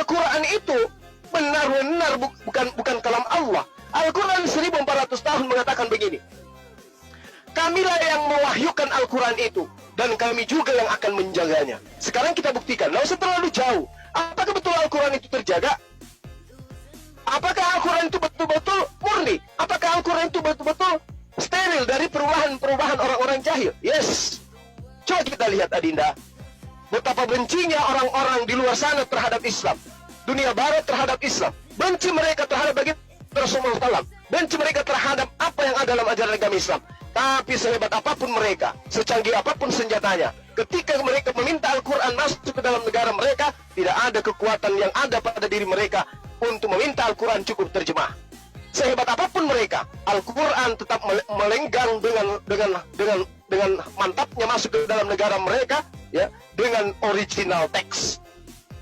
Al-Quran itu benar-benar bukan kalam Allah. Al-Quran 1400 tahun mengatakan begini, kamilah yang mewahyukan Al-Quran itu, dan kami juga yang akan menjaganya. Sekarang kita buktikan, nggak usah terlalu jauh. Apakah betul Al-Quran itu terjaga? Apakah Al-Quran itu betul-betul murni? Apakah Al-Quran itu betul-betul steril dari perubahan orang-orang jahil? Yes. Coba kita lihat Adinda, betapa bencinya orang-orang di luar sana terhadap Islam. Dunia barat terhadap Islam. Benci mereka terhadap baginda Rasulullah SAW. Benci mereka terhadap apa yang ada dalam ajaran agama Islam. Tapi sehebat apapun mereka, secanggih apapun senjatanya, ketika mereka meminta Al-Quran masuk ke dalam negara mereka, tidak ada kekuatan yang ada pada diri mereka untuk meminta Al-Quran cukup terjemah. Sehebat apapun mereka, Al-Quran tetap melenggang dengan mantapnya masuk ke dalam negara mereka, ya, dengan original teks.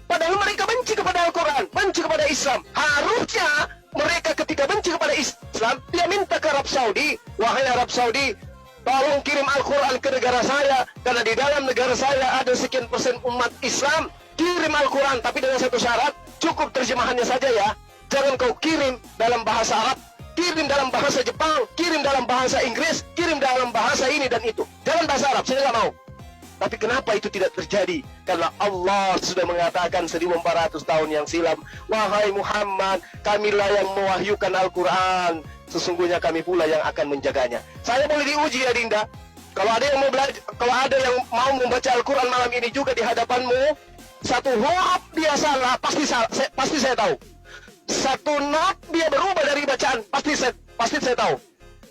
Padahal mereka benci kepada Al-Quran, benci kepada Islam. Harusnya mereka ketika benci kepada Islam, dia minta ke Arab Saudi, wahai Arab Saudi, tolong kirim Al-Quran ke negara saya, karena di dalam negara saya ada sekian persen umat Islam. Kirim Al-Quran, tapi dengan satu syarat, cukup terjemahannya saja ya. Jangan kau kirim dalam bahasa Arab, kirim dalam bahasa Jepang, kirim dalam bahasa Inggris, kirim dalam bahasa ini dan itu. Jangan bahasa Arab, saya nggak mau. Tapi kenapa itu tidak terjadi? Karena Allah sudah mengatakan 1400 tahun yang silam, wahai Muhammad, kamilah yang mewahyukan Al-Quran, sesungguhnya kami pula yang akan menjaganya. Saya boleh diuji ya Dinda. Kalau ada yang mau belajar, kalau ada yang mau membaca Al-Quran malam ini juga di hadapanmu, satu huruf dia salah, pasti saya tahu. Satu not dia berubah dari bacaan, pasti saya tahu.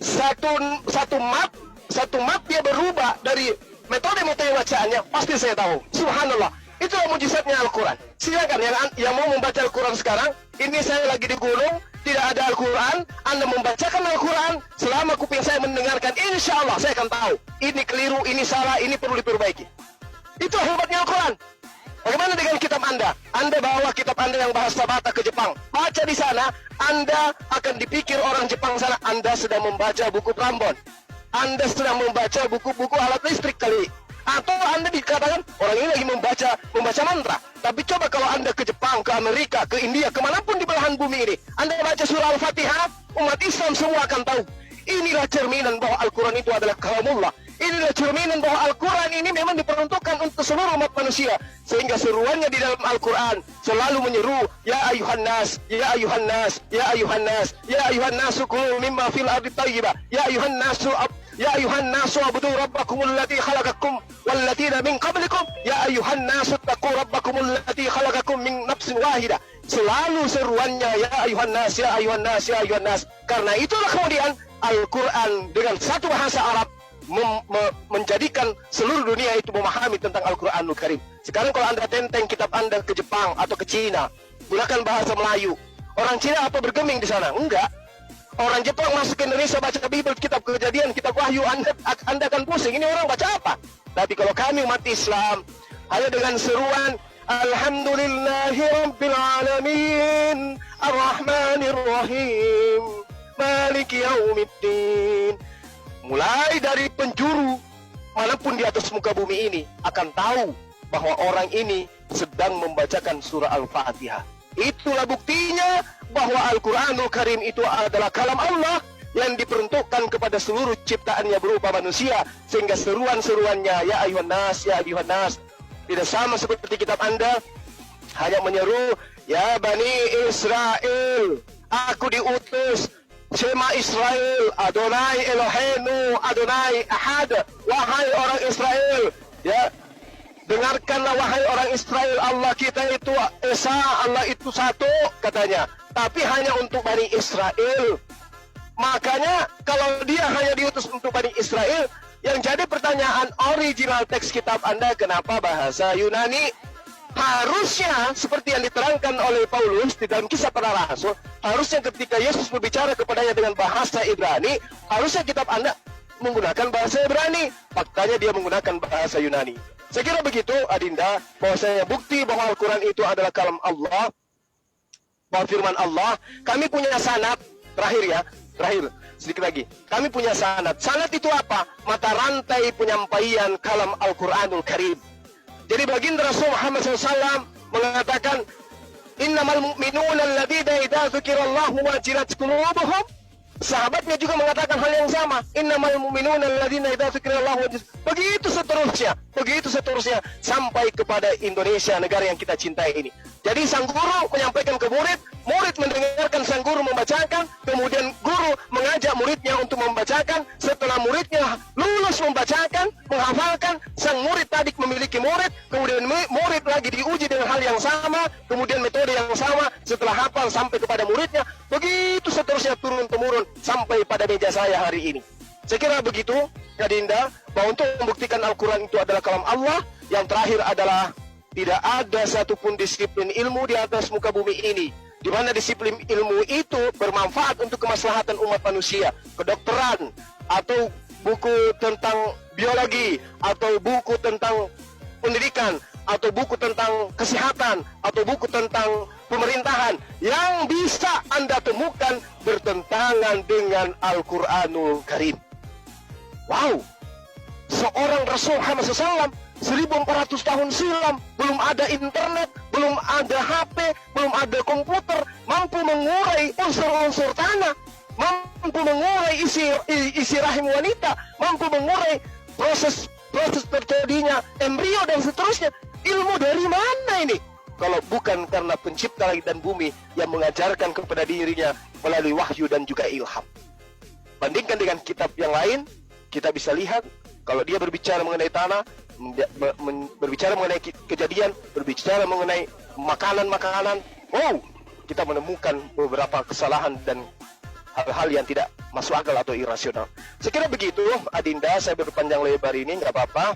Satu mat dia berubah dari metode bacaannya, pasti saya tahu. Subhanallah, itulah mujizatnya Al-Quran. Silakan yang mau membaca Al-Quran sekarang, ini saya lagi di gunung, tidak ada Al-Quran, Anda membacakan Al-Quran, selama kuping saya mendengarkan, insya Allah saya akan tahu, ini keliru, ini salah, ini perlu diperbaiki. Itu hebatnya Al-Quran. Bagaimana dengan kitab Anda? Anda bawa kitab Anda yang bahasa Batak ke Jepang, baca di sana, Anda akan dipikir orang Jepang sana, Anda sedang membaca buku Prambon, Anda sedang membaca buku-buku alat listrik kali, atau Anda dikatakan orang ini lagi membaca mantra. Tapi coba kalau Anda ke Jepang, ke Amerika, ke India, kemanapun di belahan bumi ini, Anda baca surah Al-Fatihah, umat Islam semua akan tahu. Inilah cerminan bahwa Al-Quran itu adalah kalamullah. Inilah cerminan bahwa Al-Quran ini memang diperuntukkan untuk seluruh umat manusia. Sehingga seruannya di dalam Al-Quran selalu menyeru, ya ayuhan nas, ya ayuhan nas, ya ayuhan nas, ya ayuhan nasu kulu mimma fil ardi tayyibah, ya ayuhan nasu abudu rabbakumul ladzi khalaqakum walladziina min qablikum, ya ayuhan nasu taqu rabbakumul ladzi khalaqakum min nafsin wahidah. Selalu seruannya, ya ayuhan nas, ya ayuhan nas, ya ayuhan nas. Karena itulah kemudian Al-Quran dengan satu bahasa Arab menjadikan seluruh dunia itu memahami tentang Al-Quranul Karim. Sekarang kalau Anda tenteng kitab Anda ke Jepang atau ke Cina, gunakan bahasa Melayu. Orang Cina apa bergeming di sana? Enggak. Orang Jepang masuk ke Indonesia baca Bible, kitab Kejadian, kitab Wahyu, Anda akan pusing. Ini orang baca apa? Tapi kalau kami umat Islam, hanya dengan seruan Alhamdulillahi Rabbil Alamin Ar-Rahmanir Rahim Maliki Yaumiddin, mulai dari penjuru manapun di atas muka bumi ini akan tahu bahwa orang ini sedang membacakan surah Al-Fatihah. Itulah buktinya bahwa Al-Quranul Karim itu adalah kalam Allah yang diperuntukkan kepada seluruh ciptaannya berupa manusia, sehingga seruan-seruannya ya ayuhan nas, ya ayuhan nas tidak sama seperti kitab Anda hanya menyeru ya Bani Israel, aku diutus, Shema Israel, Adonai Eloheinu, Adonai Ahad, wahai orang Israel, ya, dengarkanlah wahai orang Israel, Allah kita itu Esa, Allah itu satu, katanya. Tapi hanya untuk Bani Israel. Makanya kalau dia hanya diutus untuk Bani Israel, yang jadi pertanyaan original teks kitab Anda, kenapa bahasa Yunani? Harusnya seperti yang diterangkan oleh Paulus di dalam Kisah Para Rasul, harusnya ketika Yesus berbicara kepadanya dengan bahasa Ibrani, harusnya kitab Anda menggunakan bahasa Ibrani. Faktanya dia menggunakan bahasa Yunani. Saya kira begitu Adinda, bahwasanya bukti bahwa Al-Quran itu adalah kalam Allah, bahwa firman Allah. Kami punya sanad, terakhir sedikit lagi. Kami punya sanad. Sanad itu apa? Mata rantai penyampaian kalam Al-Quranul Karim. Jadi baginda Rasul Muhammad SAW mengatakan, Innamal mu'minuna alladzina idza dzukirallahu wajilat qulubuhum. Sahabatnya juga mengatakan hal yang sama. Innamal mu'minuna alladzina idza dzukirallahu wajilat. Begitu seterusnya sampai kepada Indonesia, negara yang kita cintai ini. Jadi sang guru menyampaikan ke murid, murid mendengarkan sang guru membacakan, kemudian guru mengajak muridnya untuk membacakan. Setelah muridnya lulus membacakan, menghafalkan, sang murid tadi memiliki murid, kemudian murid lagi diuji dengan hal yang sama, kemudian metode yang sama, setelah hafal sampai kepada muridnya, begitu seterusnya turun-temurun sampai pada meja saya hari ini. Saya kira begitu, Kak Dinda, bahwa untuk membuktikan Al-Quran itu adalah kalam Allah. Yang terakhir adalah tidak ada satupun disiplin ilmu di atas muka bumi ini di mana disiplin ilmu itu bermanfaat untuk kemaslahatan umat manusia. Kedokteran, atau buku tentang biologi, atau buku tentang pendidikan, atau buku tentang kesehatan, atau buku tentang pemerintahan yang bisa Anda temukan bertentangan dengan Al-Quranul Karim. Wow, seorang Rasul Muhammad SAW 1400 tahun silam, belum ada internet, belum ada HP, belum ada komputer, mampu mengurai unsur-unsur tanah, mampu mengurai isi rahim wanita, mampu mengurai proses terjadinya embrio dan seterusnya. Ilmu dari mana ini? Kalau bukan karena pencipta langit dan bumi yang mengajarkan kepada dirinya melalui wahyu dan juga ilham. Bandingkan dengan kitab yang lain, kita bisa lihat kalau dia berbicara mengenai tanah, berbicara mengenai kejadian, berbicara mengenai makanan-makanan, oh, kita menemukan beberapa kesalahan dan hal-hal yang tidak masuk akal atau irasional. Saya kira begitu, Adinda, saya berpanjang lebar ini, nggak apa-apa.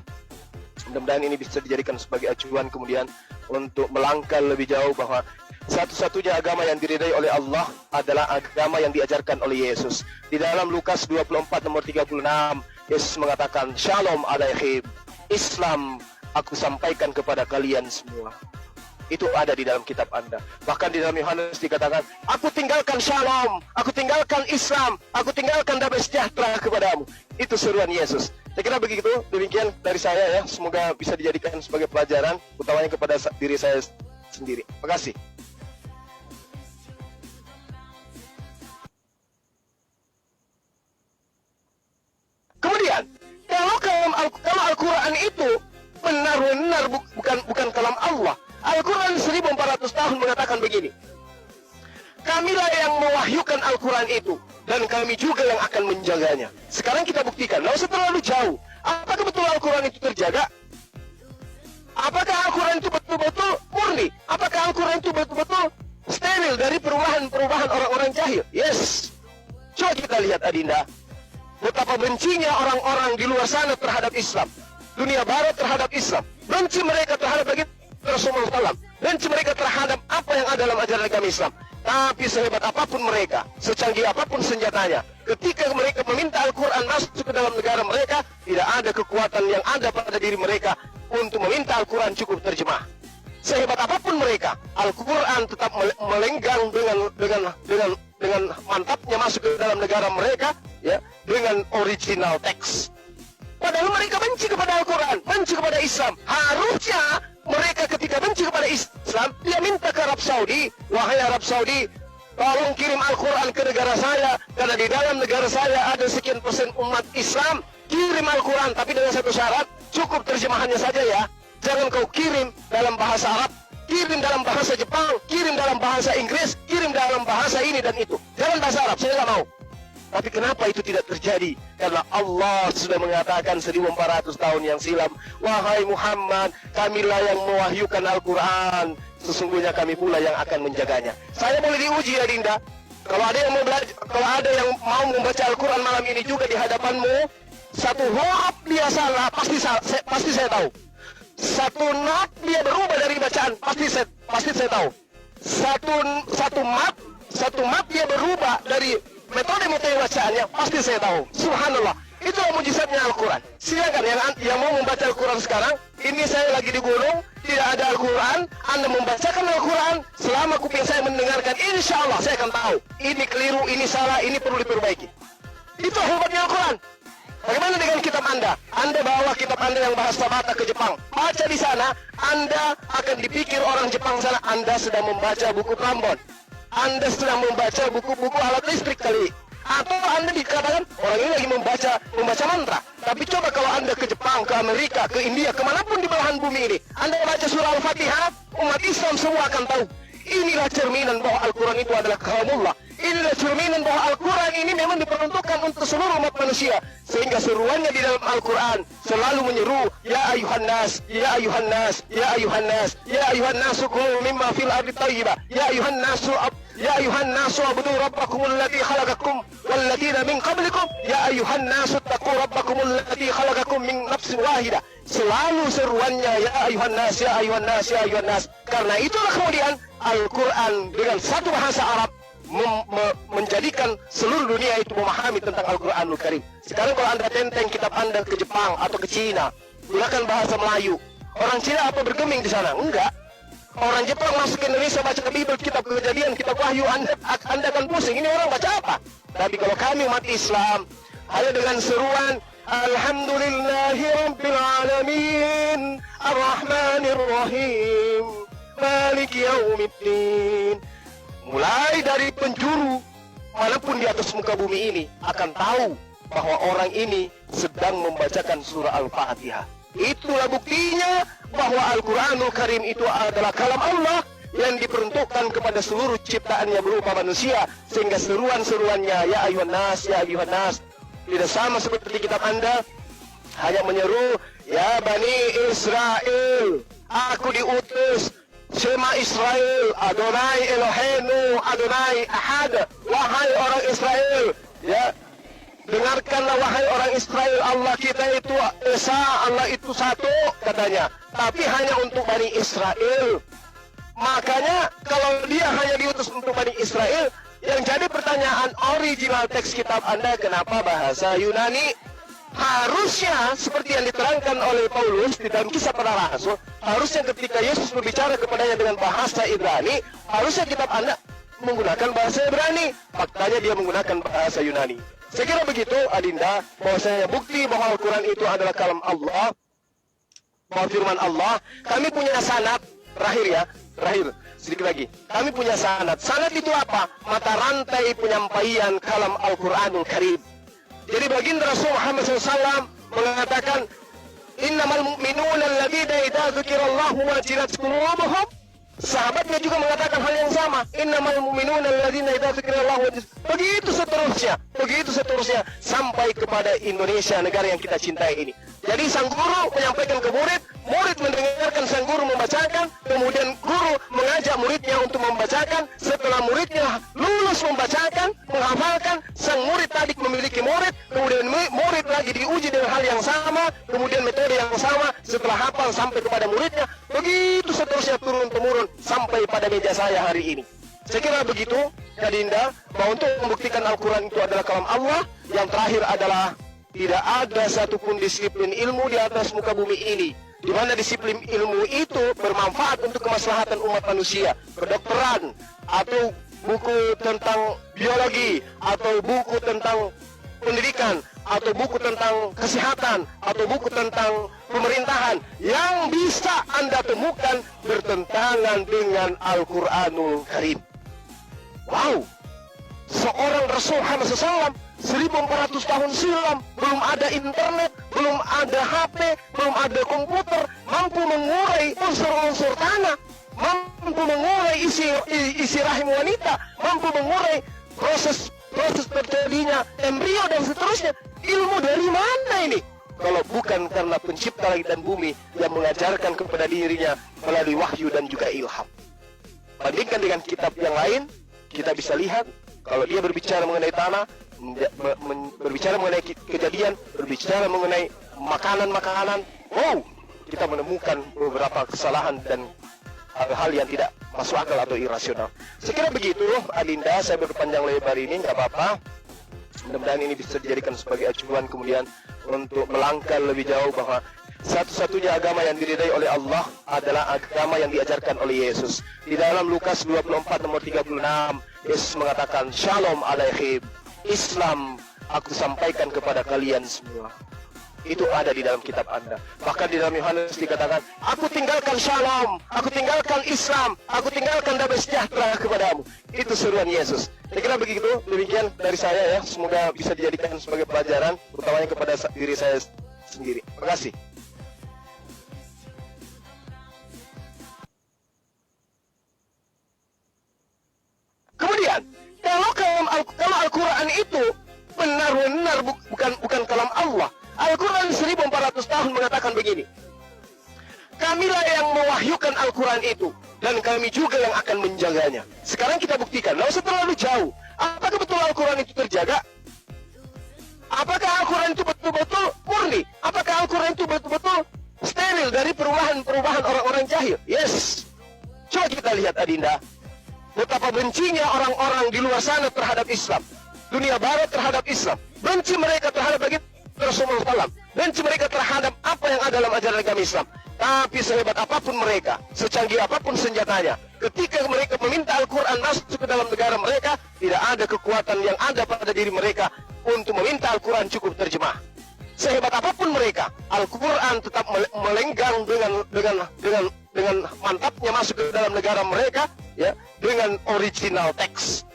Mudah-mudahan ini bisa dijadikan sebagai acuan kemudian untuk melangkah lebih jauh bahwa satu-satunya agama yang diridai oleh Allah adalah agama yang diajarkan oleh Yesus. Di dalam Lukas 24 nomor 36, Yesus mengatakan, Shalom alaihim, Islam aku sampaikan kepada kalian semua. Itu ada di dalam kitab Anda. Bahkan di dalam Yohanes dikatakan, aku tinggalkan shalom, aku tinggalkan Islam, aku tinggalkan damai sejahtera kepadamu. Itu seruan Yesus. Saya kira begitu, demikian dari saya ya. Semoga bisa dijadikan sebagai pelajaran, utamanya kepada diri saya sendiri. Terima kasih. Kemudian, kalau Al-Quran itu benar-benar bukan kalam Allah. Al-Quran 1400 tahun mengatakan begini, kamilah yang mewahyukan Al-Quran itu, dan kami juga yang akan menjaganya. Sekarang kita buktikan, nggak usah terlalu jauh. Apakah betul Al-Quran itu terjaga? Apakah Al-Quran itu betul-betul murni? Apakah Al-Quran itu betul-betul steril dari perubahan orang-orang jahil? Yes. Coba kita lihat, Adinda, betapa bencinya orang-orang di luar sana terhadap Islam. Dunia barat terhadap Islam. Benci mereka terhadap Rasulullah SAW. Benci mereka terhadap apa yang ada dalam ajaran agama Islam. Tapi sehebat apapun mereka, secanggih apapun senjatanya, ketika mereka meminta Al-Quran masuk ke dalam negara mereka, tidak ada kekuatan yang ada pada diri mereka untuk meminta Al-Quran cukup terjemah. Sehebat apapun mereka, Al-Quran tetap melenggang dengan mantapnya masuk ke dalam negara mereka, ya, dengan original teks. Padahal mereka benci kepada Al-Quran, benci kepada Islam. Harusnya mereka ketika benci kepada Islam, dia minta ke Arab Saudi, wahai Arab Saudi, tolong kirim Al-Quran ke negara saya, karena di dalam negara saya ada sekian persen umat Islam. Kirim Al-Quran, tapi dengan satu syarat, cukup terjemahannya saja ya. Jangan kau kirim dalam bahasa Arab, kirim dalam bahasa Jepang, kirim dalam bahasa Inggris, kirim dalam bahasa ini dan itu. Jangan bahasa Arab, saya nggak mau. Tapi kenapa itu tidak terjadi? Karena Allah sudah mengatakan 1400 tahun yang silam, wahai Muhammad, kamilah yang mewahyukan Al-Quran, sesungguhnya kami pula yang akan menjaganya. Saya boleh diuji ya Dinda. Kalau ada yang mau belajar, kalau ada yang mau membaca Al-Quran malam ini juga di hadapanmu, satu huruf dia salah, pasti saya tahu. Satu not dia berubah dari bacaan, pasti saya tahu. Satu mat dia berubah dari metode bacaannya, pasti saya tahu. Subhanallah, itulah mujizatnya Al-Quran. Silakan yang mau membaca Al-Quran sekarang, ini saya lagi di gunung, tidak ada Al-Quran, Anda membacakan Al-Quran, selama kuping saya mendengarkan, insya Allah saya akan tahu, ini keliru, ini salah, ini perlu diperbaiki. Itu hebatnya Al-Quran. Bagaimana dengan kitab Anda? Anda bawa kitab Anda yang bahasa Batak ke Jepang. Baca di sana, Anda akan dipikir orang Jepang sana Anda sedang membaca buku Prambon. Anda sedang membaca buku-buku alat listrik kali. Atau Anda dikatakan orang ini lagi membaca mantra. Tapi coba kalau Anda ke Jepang, ke Amerika, ke India, kemanapun di belahan bumi ini, Anda baca surah Al-Fatihah, umat Islam semua akan tahu. Inilah cerminan bahwa Al-Quran itu adalah kalamullah. Inilah cerminan bahwa Al-Quran ini memang diperuntukkan untuk seluruh umat manusia. Sehingga seruannya di dalam Al-Quran selalu menyeru, Ya ayuhan nas, Ya ayuhan nas, Ya ayuhan nas, Ya ayuhan nasu kulu mimma fil ardi tayyibah, Ya ayuhan nasu Ya ayuhan nasu abudu rabbakumul ladzi khalaqakum walladina min qablikum, Ya ayuhan nasu taqu rabbakumul ladzi khalaqakum min nafsin wahidah. Selalu seruannya Ya ayuhan nas, Ya ayuhan nas, Ya ayuhan nas. Karena itulah kemudian Al-Quran dengan satu bahasa Arab menjadikan seluruh dunia itu memahami tentang Al-Quranul Karim. Sekarang kalau Anda tenteng kitab Anda ke Jepang atau ke Cina, gunakan bahasa Melayu. Orang Cina apa bergeming di sana? Enggak. Orang Jepang masuk ke Indonesia baca Bible, kitab Kejadian, kitab Wahyu, Anda akan pusing. Ini orang baca apa? Tapi kalau kami umat Islam, hanya dengan seruan Alhamdulillahi Rabbil Alamin Ar-Rahmanir Rahim Maliki Yaumiddin, mulai dari penjuru manapun di atas muka bumi ini akan tahu bahwa orang ini sedang membacakan surah Al-Fatihah. Itulah buktinya bahwa Al-Quranul Karim itu adalah kalam Allah yang diperuntukkan kepada seluruh ciptaannya berupa manusia. Sehingga seruan-seruannya Ya ayuhan nas, Ya ayuhan nas tidak sama seperti kitab Anda, hanya menyeru Ya Bani Israel, aku diutus, Shema Israel, Adonai Eloheinu, Adonai Ahad. Wahai orang Israel, ya, dengarkanlah wahai orang Israel, Allah kita itu Esa, Allah itu satu, katanya. Tapi hanya untuk Bani Israel. Makanya kalau dia hanya diutus untuk Bani Israel, yang jadi pertanyaan original teks kitab Anda, kenapa bahasa Yunani? Harusnya seperti yang diterangkan oleh Paulus di dalam Kisah Para Rasul, harusnya ketika Yesus berbicara kepadanya dengan bahasa Ibrani, harusnya kitab Anda menggunakan bahasa Ibrani. Faktanya dia menggunakan bahasa Yunani. Saya kira begitu, Adinda, bahwasanya bukti bahwa Al-Quran itu adalah kalam Allah, bahwa firman Allah. Kami punya sanad, terakhir sedikit lagi. Kami punya sanad. Sanad itu apa? Mata rantai penyampaian kalam Al-Quranul Karim. Jadi baginda Rasul Muhammad SAW mengatakan, Innamal mu'minuna alladhina idza dzukirallahu wajilat qulubuhum. Sahabatnya juga mengatakan hal yang sama. Innamal mu'minuna alladhina idza dzukirallahu wajilat. Begitu seterusnya sampai kepada Indonesia, negara yang kita cintai ini. Jadi sang guru menyampaikan ke murid, murid mendengarkan sang guru membacakan, kemudian guru mengajak muridnya untuk membacakan. Setelah muridnya lulus membacakan, menghafalkan, sang murid tadi memiliki murid, kemudian murid lagi diuji dengan hal yang sama, kemudian metode yang sama, setelah hafal sampai kepada muridnya, begitu seterusnya turun-temurun sampai pada meja saya hari ini. Saya kira begitu, Adinda, bahwa untuk membuktikan Al-Quran itu adalah kalam Allah. Yang terakhir adalah tidak ada satupun disiplin ilmu di atas muka bumi ini di mana disiplin ilmu itu bermanfaat untuk kemaslahatan umat manusia. Kedokteran, atau buku tentang biologi, atau buku tentang pendidikan, atau buku tentang kesehatan, atau buku tentang pemerintahan yang bisa Anda temukan bertentangan dengan Al-Quranul Karim. Wow, seorang Rasul Muhammad SAW 1400 tahun silam, belum ada internet, belum ada HP, belum ada komputer, mampu mengurai unsur-unsur tanah, mampu mengurai isi rahim wanita, mampu mengurai proses terjadinya embrio dan seterusnya. Ilmu dari mana ini? Kalau bukan karena pencipta langit dan bumi yang mengajarkan kepada dirinya melalui wahyu dan juga ilham. Bandingkan dengan kitab yang lain, kita bisa lihat kalau dia berbicara mengenai tanah, berbicara mengenai kejadian, berbicara mengenai makanan-makanan, wow, kita menemukan beberapa kesalahan dan hal-hal yang tidak masuk akal atau irasional. Sekira begitu, Adinda, saya berpanjang lebar ini, nggak apa-apa. Mudah-mudahan ini bisa dijadikan sebagai acuan kemudian untuk melangkah lebih jauh bahwa satu-satunya agama yang diridai oleh Allah adalah agama yang diajarkan oleh Yesus. Di dalam Lukas 24 nomor 36, Yesus mengatakan, Shalom alaihim, Islam aku sampaikan kepada kalian semua. Itu ada di dalam kitab Anda. Bahkan di dalam Yohanes dikatakan, aku tinggalkan shalom, aku tinggalkan Islam, aku tinggalkan damai sejahtera kepadamu. Itu seruan Yesus. Saya kira begitu, demikian dari saya ya. Semoga bisa dijadikan sebagai pelajaran, utamanya kepada diri saya sendiri. Terima kasih. Kemudian, kalau Al-Quran itu benar-benar bukan kalam Allah. Al-Quran 1400 tahun mengatakan begini. Kamilah yang mewahyukan Al-Quran itu, dan kami juga yang akan menjaganya. Sekarang kita buktikan, lalu terlalu jauh. Apakah betul Al-Quran itu terjaga? Apakah Al-Quran itu betul-betul murni? Apakah Al-Quran itu betul-betul steril dari perubahan orang-orang jahil? Yes. Coba kita lihat Adinda. Betapa bencinya orang-orang di luar sana terhadap Islam. Dunia barat terhadap Islam. Benci mereka terhadap baginda Rasulullah SAW. Benci mereka terhadap apa yang ada dalam ajaran agama Islam. Tapi sehebat apapun mereka, secanggih apapun senjatanya, ketika mereka meminta Al-Quran masuk ke dalam negara mereka, tidak ada kekuatan yang ada pada diri mereka untuk meminta Al-Quran cukup terjemah. Sehebat apapun mereka, Al-Quran tetap melenggang dengan mantapnya masuk ke dalam negara mereka, ya, dengan original teks.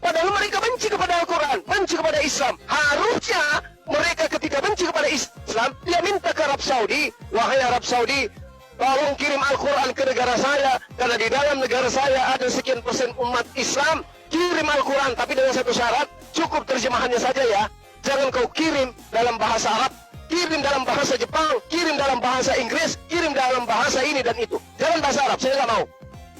Padahal mereka benci kepada Al-Quran, benci kepada Islam. Harusnya mereka ketika benci kepada Islam, dia minta ke Arab Saudi, wahai Arab Saudi, tolong kirim Al-Quran ke negara saya, karena di dalam negara saya ada sekian persen umat Islam. Kirim Al-Quran, tapi dengan satu syarat, cukup terjemahannya saja ya. Jangan kau kirim dalam bahasa Arab, kirim dalam bahasa Jepang, kirim dalam bahasa Inggris, kirim dalam bahasa ini dan itu. Jangan bahasa Arab, saya nggak mau.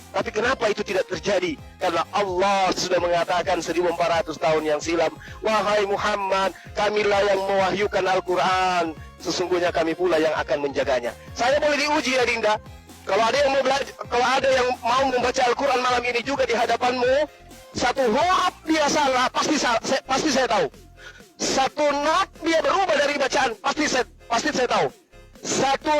Tapi kenapa itu tidak terjadi? Karena Allah sudah mengatakan 1400 tahun yang silam, wahai Muhammad, kamilah yang mewahyukan Al-Quran, sesungguhnya kami pula yang akan menjaganya. Saya boleh diuji ya Dinda. Kalau ada yang mau belajar, kalau ada yang mau membaca Al-Quran malam ini juga di hadapanmu, satu huruf dia salah, pasti saya tahu. Satu not dia berubah dari bacaan, pasti saya tahu. Satu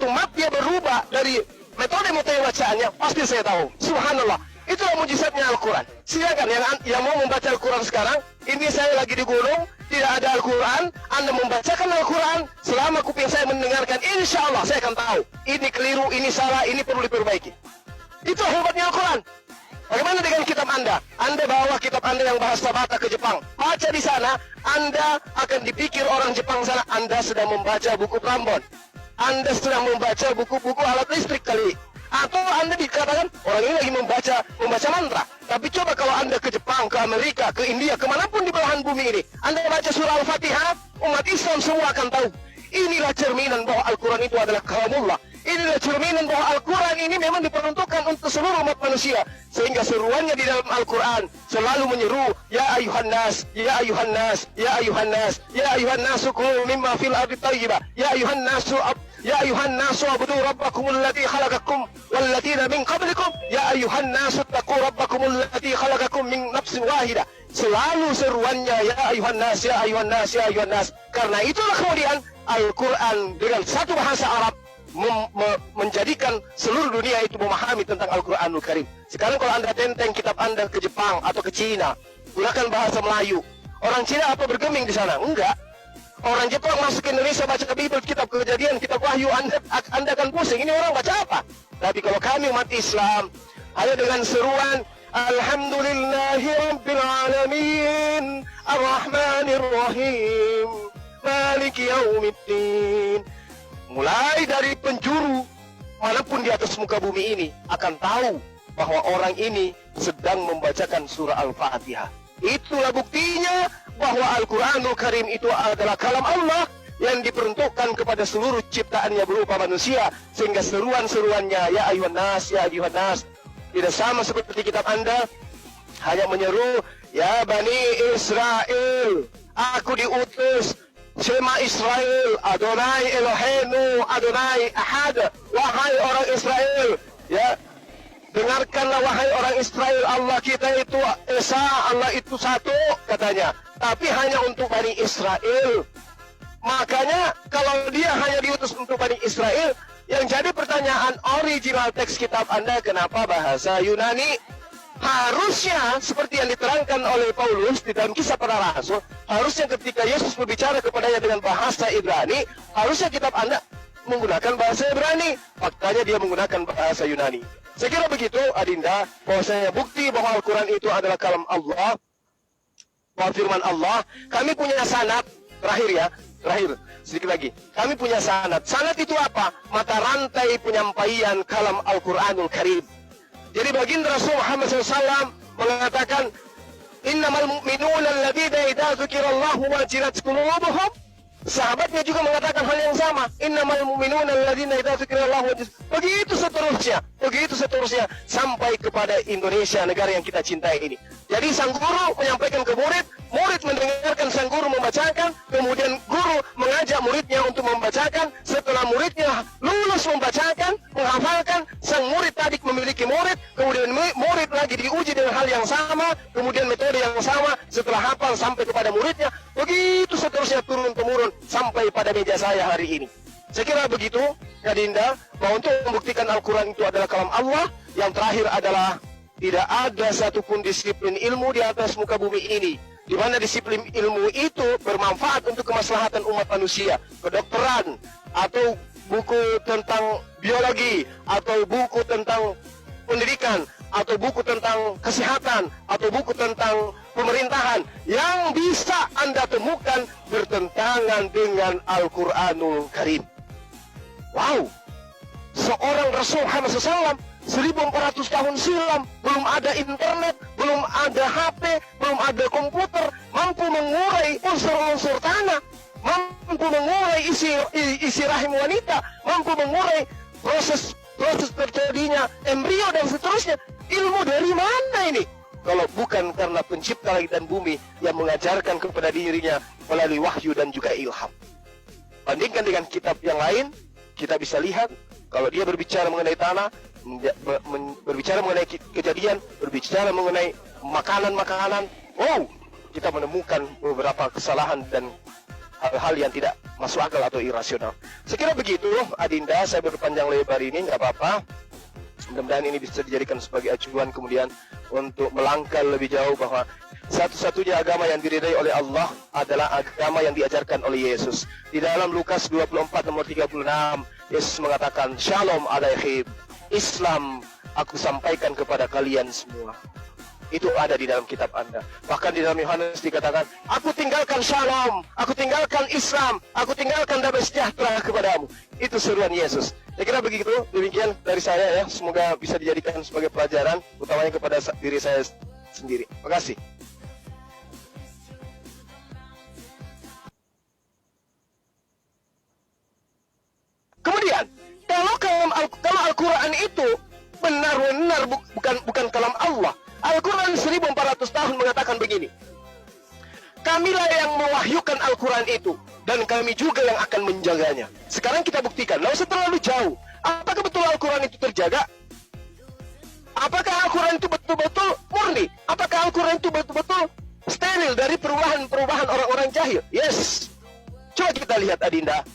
mat dia berubah dari metode bacaannya, pasti saya tahu. Subhanallah, itulah mujizatnya Al-Quran. Silakan yang mau membaca Al-Quran sekarang, ini saya lagi di gunung, tidak ada Al-Quran, Anda membacakan Al-Quran, selama kuping saya mendengarkan, insya Allah saya akan tahu, ini keliru, ini salah, ini perlu diperbaiki. Itu hebatnya Al-Quran. Bagaimana dengan kitab Anda? Anda bawa kitab Anda yang bahasa Batak ke Jepang, baca di sana, Anda akan dipikir orang Jepang sana, Anda sedang membaca buku Prambon. Anda sedang membaca buku-buku alat listrik kali. Atau Anda dikatakan orang ini lagi membaca mantra. Tapi coba kalau Anda ke Jepang, ke Amerika, ke India, kemanapun di belahan bumi ini, Anda baca surah Al-Fatihah, umat Islam semua akan tahu. Inilah cerminan bahwa Al-Quran itu adalah kalamullah. Inilah cerminan bahwa Al-Quran ini memang diperuntukkan untuk seluruh umat manusia. Sehingga seruannya di dalam Al-Quran selalu menyeru, Ya ayuhan nas, Ya ayuhan nas, Ya ayuhan nas, Ya ayuhan nasu kulu mimma fil ardi tayyibah, Ya ayuhan nasu abudu rabbakumul ladzi khalaqakum walladzina min qablikum, Ya ayuhan nasu taqu rabbakumul ladzi khalaqakum min nafsin wahidah. Selalu seruannya, Ya ayuhan nas, Ya ayuhan nas, Ya ayuhan nas. Karena itulah kemudian Al-Quran dengan satu bahasa Arab menjadikan seluruh dunia itu memahami tentang Al-Quranul Karim. Sekarang kalau Anda tenteng kitab Anda ke Jepang atau ke Cina, gunakan bahasa Melayu. Orang Cina apa bergeming di sana? Enggak. Orang Jepang masuk ke Indonesia baca Bible, kitab Kejadian, kitab Wahyu, Anda akan pusing. Ini orang baca apa? Tapi kalau kami umat Islam, hanya dengan seruan Alhamdulillahi Rabbil Alamin Ar-Rahmanir Rahim Maliki Yaumiddin, mulai dari penjuru manapun di atas muka bumi ini akan tahu bahwa orang ini sedang membacakan surah Al-Fatihah. Itulah buktinya bahwa Al-Quranul Karim itu adalah kalam Allah yang diperuntukkan kepada seluruh ciptaannya berupa manusia. Sehingga seruan-seruannya, Ya ayuhan nas, Ya ayuhan nas, tidak sama seperti kitab Anda hanya menyeru, Ya Bani Israel, aku diutus, Shema Israel, Adonai Eloheinu, Adonai Ahad. Wahai orang Israel, ya, dengarkanlah wahai orang Israel, Allah kita itu Esa, Allah itu satu, katanya. Tapi hanya untuk Bani Israel. Makanya kalau dia hanya diutus untuk Bani Israel, yang jadi pertanyaan original teks kitab Anda, kenapa bahasa Yunani? Harusnya seperti yang diterangkan oleh Paulus di dalam Kisah Para Rasul, harusnya ketika Yesus berbicara kepadanya dengan bahasa Ibrani, harusnya kitab Anda menggunakan bahasa Ibrani. Faktanya dia menggunakan bahasa Yunani. Saya kira begitu, Adinda, bahwasanya bukti bahwa Al-Quran itu adalah kalam Allah, bahwa firman Allah. Kami punya sanad, terakhir, sedikit lagi. Kami punya sanad. Sanad itu apa? Mata rantai penyampaian kalam Al-Quranul Karim. Jadi baginda Rasul Muhammad SAW mengatakan, innamal mu'minuna alladhina idza dzukirallahu wajilat qulubuhum. Sahabatnya juga mengatakan hal yang sama, innamal mu'minuna alladhina idza dzukirallahu wajilat. Begitu seterusnya sampai kepada Indonesia, negara yang kita cintai ini. Jadi sang guru menyampaikan ke murid, murid mendengarkan sang guru membacakan, kemudian guru mengajak muridnya untuk membacakan. Setelah muridnya lulus membacakan, menghafalkan, sang murid tadi memiliki murid, kemudian murid lagi diuji dengan hal yang sama, kemudian metode yang sama, setelah hafal sampai kepada muridnya, begitu seterusnya turun-temurun sampai pada meja saya hari ini. Saya kira begitu, ya Dinda, bahwa untuk membuktikan Al-Quran itu adalah kalam Allah. Yang terakhir adalah tidak ada satupun disiplin ilmu di atas muka bumi ini di mana disiplin ilmu itu bermanfaat untuk kemaslahatan umat manusia. Kedokteran, atau buku tentang biologi, atau buku tentang pendidikan, atau buku tentang kesehatan, atau buku tentang pemerintahan yang bisa Anda temukan bertentangan dengan Al-Quranul Karim. Wow, seorang Rasul Muhammad SAW 1400 tahun silam, belum ada internet, belum ada HP, belum ada komputer, mampu mengurai unsur-unsur tanah, mampu mengurai isi rahim wanita, mampu mengurai proses terjadinya embrio dan seterusnya. Ilmu dari mana ini? Kalau bukan karena pencipta langit dan bumi yang mengajarkan kepada dirinya melalui wahyu dan juga ilham. Bandingkan dengan kitab yang lain, kita bisa lihat kalau dia berbicara mengenai tanah, berbicara mengenai kejadian, berbicara mengenai makanan-makanan, kita menemukan beberapa kesalahan dan hal-hal yang tidak masuk akal atau irasional. Sekira begitu, Adinda, saya berpanjang lebar ini, nggak apa-apa. Mudah-mudahan ini bisa dijadikan sebagai acuan kemudian untuk melangkah lebih jauh bahwa satu-satunya agama yang diridai oleh Allah adalah agama yang diajarkan oleh Yesus. Di dalam Lukas 24 nomor 36, Yesus mengatakan, Shalom alaihim, Islam aku sampaikan kepada kalian semua. Itu ada di dalam kitab Anda. Bahkan di dalam Yohanes dikatakan, aku tinggalkan shalom, aku tinggalkan Islam, aku tinggalkan damai sejahtera kepadamu. Itu seruan Yesus. Saya kira begitu, demikian dari saya ya. Semoga bisa dijadikan sebagai pelajaran, utamanya kepada diri saya sendiri. Terima kasih. Kemudian, kalau Al-Quran itu benar-benar bukan kalam Allah. Al-Quran 1400 tahun mengatakan begini, kamilah yang mewahyukan Al-Quran itu, dan kami juga yang akan menjaganya. Sekarang kita buktikan, lalu terlalu jauh. Apakah betul Al-Quran itu terjaga? Apakah Al-Quran itu betul-betul murni? Apakah Al-Quran itu betul-betul steril dari perubahan orang-orang jahil? Yes. Coba kita lihat, Adinda,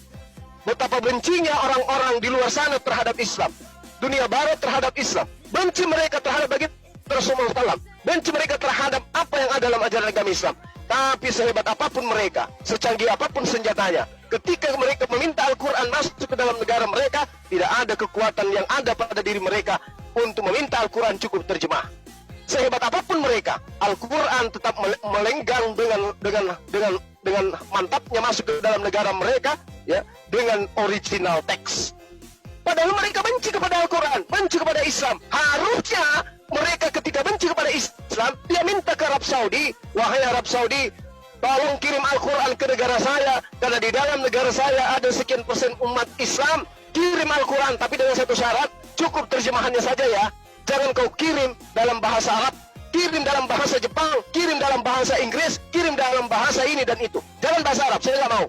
betapa bencinya orang-orang di luar sana terhadap Islam. Dunia barat terhadap Islam. Benci mereka terhadap baginda Rasulullah SAW. Benci mereka terhadap apa yang ada dalam ajaran agama Islam. Tapi sehebat apapun mereka, secanggih apapun senjatanya, ketika mereka meminta Al-Quran masuk ke dalam negara mereka, tidak ada kekuatan yang ada pada diri mereka untuk meminta Al-Quran cukup terjemah. Sehebat apapun mereka, Al-Quran tetap melenggang dengan mantapnya masuk ke dalam negara mereka, ya, dengan original teks. Padahal mereka benci kepada Al-Quran, benci kepada Islam. Harusnya mereka ketika benci kepada Islam, dia minta ke Arab Saudi, wahai Arab Saudi, tolong kirim Al-Quran ke negara saya, karena di dalam negara saya ada sekian persen umat Islam. Kirim Al-Quran, tapi dengan satu syarat, cukup terjemahannya saja ya. Jangan kau kirim dalam bahasa Arab, kirim dalam bahasa Jepang, kirim dalam bahasa Inggris, kirim dalam bahasa ini dan itu. Jangan bahasa Arab, saya nggak mau.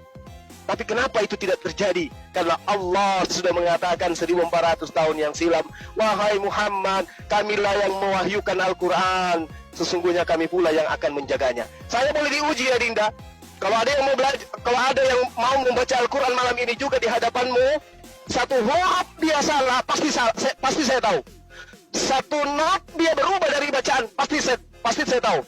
Tapi kenapa itu tidak terjadi? Karena Allah sudah mengatakan 1400 tahun yang silam, wahai Muhammad, kamilah yang mewahyukan Al-Quran, sesungguhnya kami pula yang akan menjaganya. Saya boleh diuji ya Dinda. Kalau ada yang mau belajar, kalau ada yang mau membaca Al-Quran malam ini juga di hadapanmu, satu huruf dia salah, pasti saya tahu. Satu not dia berubah dari bacaan saya tahu.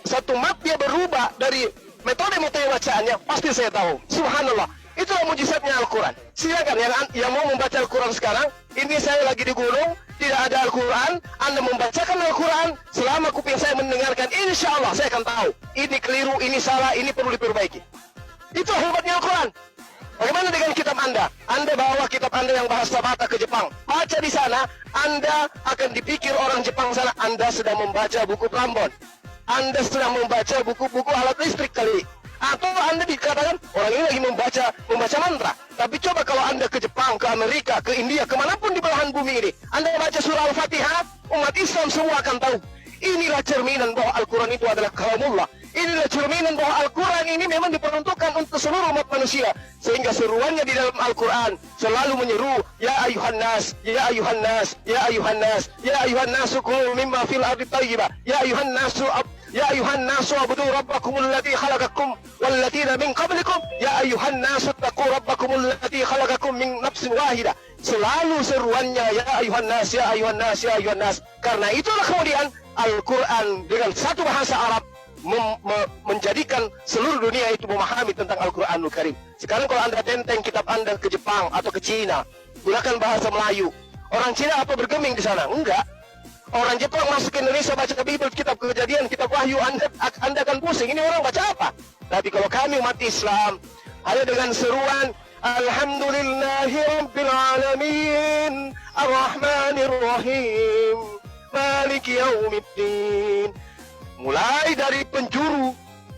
Satu mat dia berubah dari metode bacaannya, pasti saya tahu. Subhanallah. Itulah mujizatnya Al-Quran. Silakan yang mau membaca Al-Quran sekarang, ini saya lagi di gunung, tidak ada Al-Quran, Anda membacakan Al-Quran, selama kuping saya mendengarkan, insya Allah saya akan tahu. Ini keliru, ini salah, ini perlu diperbaiki. Itu hebatnya Al-Quran. Bagaimana dengan kitab Anda? Anda bawa kitab Anda yang bahasa Batak ke Jepang. Baca di sana, Anda akan dipikir orang Jepang sana, Anda sedang membaca buku Prambon. Anda sedang membaca buku-buku alat listrik kali. Atau Anda dikatakan, orang ini lagi membaca mantra. Tapi coba kalau Anda ke Jepang, ke Amerika, ke India, kemanapun di belahan bumi ini, Anda baca surah Al-Fatihah, umat Islam semua akan tahu. Inilah cerminan bahwa Al-Quran itu adalah kalamullah. Inilah cerminan bahwa Al-Quran ini memang diperuntukkan untuk seluruh umat manusia. Sehingga seruannya di dalam Al-Quran selalu menyeru, Ya ayuhan nas, Ya ayuhan nas, Ya ayuhan nas, Ya ayuhan nasu kulu mimma fil ardi tayyibah, Ya ayuhan nasu abudu rabbakumul ladzi khalaqakum walladziina min qablikum, Ya ayuhan nasu taqu rabbakumul ladzi khalaqakum min nafsin wahidah. Selalu seruannya, Ya ayuhan nas, Ya ayuhan nas, Ya ayuhan nas. Karena itulah kemudian Al-Quran dengan satu bahasa Arab menjadikan seluruh dunia itu memahami tentang Al-Quranul Karim. Sekarang kalau Anda tenteng kitab Anda ke Jepang atau ke Cina, gunakan bahasa Melayu. Orang Cina apa bergeming di sana? Enggak. Orang Jepang masuk ke Indonesia baca Bible, kitab Kejadian, kitab Wahyu, Anda akan pusing. Ini orang baca apa? Tapi kalau kami umat Islam, hanya dengan seruan Alhamdulillahi Rabbil Alamin Ar-Rahmanir Rahim Maliki Yaumiddin. Mulai dari penjuru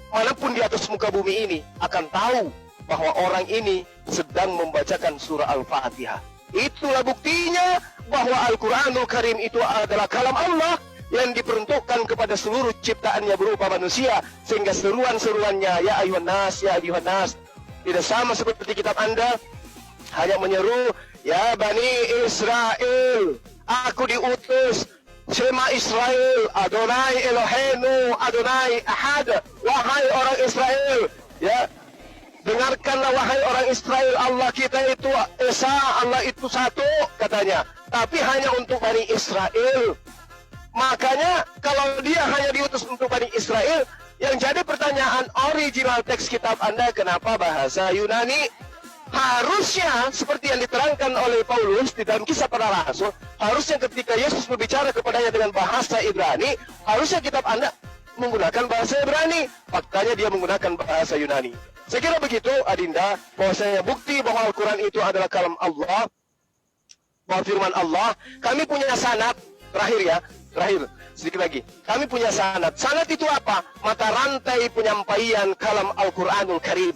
manapun di atas muka bumi ini akan tahu bahwa orang ini sedang membacakan surah Al-Fatihah. Itulah buktinya bahwa Al-Quranul Karim itu adalah kalam Allah yang diperuntukkan kepada seluruh ciptaannya berupa manusia. Sehingga seruan-seruannya, Ya ayuhan nas, Ya ayuhan nas, tidak sama seperti kitab Anda. Hanya menyeru, Ya Bani Israel, aku diutus. Shema Israel, Adonai Eloheinu, Adonai Ahad. Wahai orang Israel, ya, dengarkanlah wahai orang Israel, Allah kita itu Esa, Allah itu satu, katanya. Tapi hanya untuk Bani Israel. Makanya kalau dia hanya diutus untuk Bani Israel, yang jadi pertanyaan original teks kitab Anda, kenapa bahasa Yunani? Harusnya seperti yang diterangkan oleh Paulus di dalam Kisah Para Rasul, harusnya ketika Yesus berbicara kepadanya dengan bahasa Ibrani, harusnya kitab Anda menggunakan bahasa Ibrani. Faktanya dia menggunakan bahasa Yunani. Saya kira begitu, Adinda, bahwa saya bukti bahwa Al-Quran itu adalah kalam Allah, bahwa firman Allah. Kami punya sanad, terakhir, sedikit lagi. Kami punya sanad. Sanad itu apa? Mata rantai penyampaian kalam Al-Quranul Karim.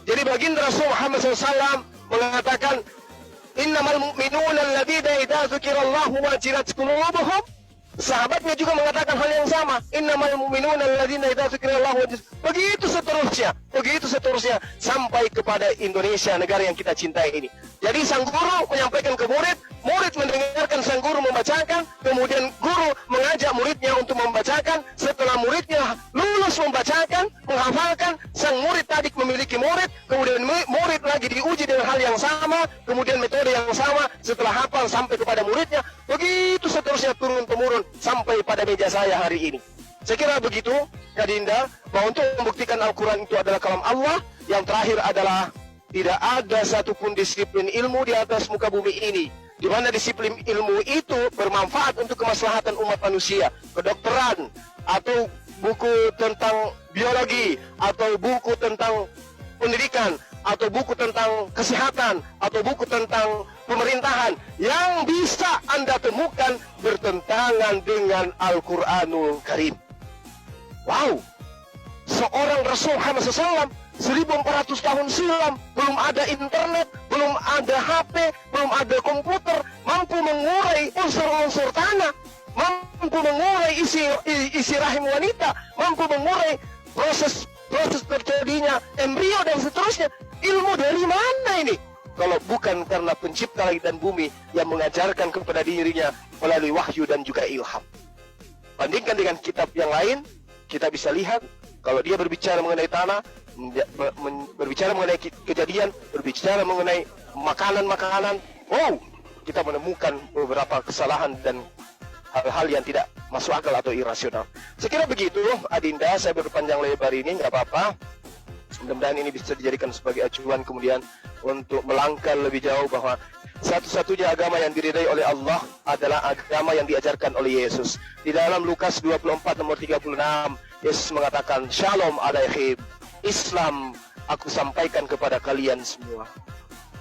Jadi baginda Rasul Muhammad SAW mengatakan, Innamal mu'minuna alladhina idza dzukirallahu wajilat qulubuhum. Sahabatnya juga mengatakan hal yang sama. Innamal mu'minuna alladhina idza dzukirallahu wajilat. Begitu seterusnya sampai kepada Indonesia, negara yang kita cintai ini. Jadi sang guru menyampaikan ke murid, murid mendengarkan sang guru membacakan, kemudian guru mengajak muridnya untuk membacakan. Setelah muridnya lulus membacakan, menghafalkan, sang murid tadi memiliki murid, kemudian murid lagi diuji dengan hal yang sama, kemudian metode yang sama, setelah hafal sampai kepada muridnya, begitu seterusnya turun-temurun sampai pada meja saya hari ini. Saya kira begitu, Kak Dinda, bahwa untuk membuktikan Al-Quran itu adalah kalam Allah. Yang terakhir adalah tidak ada satupun disiplin ilmu di atas muka bumi ini di mana disiplin ilmu itu bermanfaat untuk kemaslahatan umat manusia. Kedokteran, atau buku tentang biologi, atau buku tentang pendidikan, atau buku tentang kesehatan, atau buku tentang pemerintahan yang bisa Anda temukan bertentangan dengan Al-Quranul Karim. Wow, seorang Rasul Muhammad SAW 1400 tahun silam, belum ada internet, belum ada HP, belum ada komputer, mampu mengurai unsur-unsur tanah, mampu mengurai isi rahim wanita, mampu mengurai proses terjadinya embrio dan seterusnya. Ilmu dari mana ini? Kalau bukan karena pencipta langit dan bumi yang mengajarkan kepada dirinya melalui wahyu dan juga ilham. Bandingkan dengan kitab yang lain, kita bisa lihat kalau dia berbicara mengenai tanah, berbicara mengenai kejadian, berbicara mengenai makanan-makanan, wow, kita menemukan beberapa kesalahan dan hal-hal yang tidak masuk akal atau irasional. Sekira begitu, Adinda, saya berpanjang lebar ini, nggak apa-apa. Mudah-mudahan ini bisa dijadikan sebagai acuan kemudian untuk melangkah lebih jauh bahwa satu-satunya agama yang diridai oleh Allah adalah agama yang diajarkan oleh Yesus. Di dalam Lukas 24 nomor 36, Yesus mengatakan, Shalom alaihim, Islam aku sampaikan kepada kalian semua.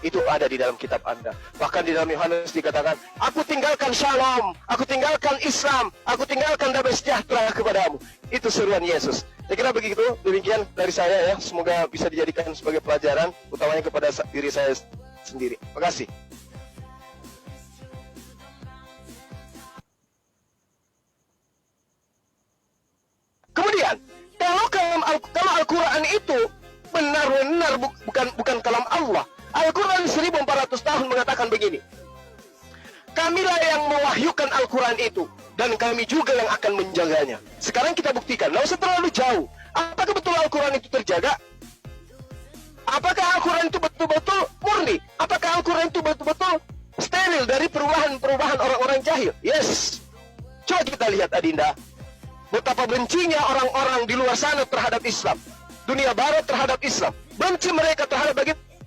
Itu ada di dalam kitab Anda. Bahkan di dalam Yohanes dikatakan, aku tinggalkan shalom, aku tinggalkan Islam, aku tinggalkan damai sejahtera kepadamu. Itu seruan Yesus. Saya kira begitu, demikian dari saya ya. Semoga bisa dijadikan sebagai pelajaran, utamanya kepada diri saya sendiri. Terima kasih. Kemudian, kalau Al-Quran itu benar-benar bukan kalam Allah. Al-Quran 1400 tahun mengatakan begini. Kamilah yang mewahyukan Al-Quran itu, dan kami juga yang akan menjaganya. Sekarang kita buktikan, nggak usah terlalu jauh. Apakah betul Al-Quran itu terjaga? Apakah Al-Quran itu betul-betul murni? Apakah Al-Quran itu betul-betul steril dari perubahan orang-orang jahil? Yes. Coba kita lihat, Adinda. Betapa bencinya orang-orang di luar sana terhadap Islam. Dunia barat terhadap Islam. Benci mereka terhadap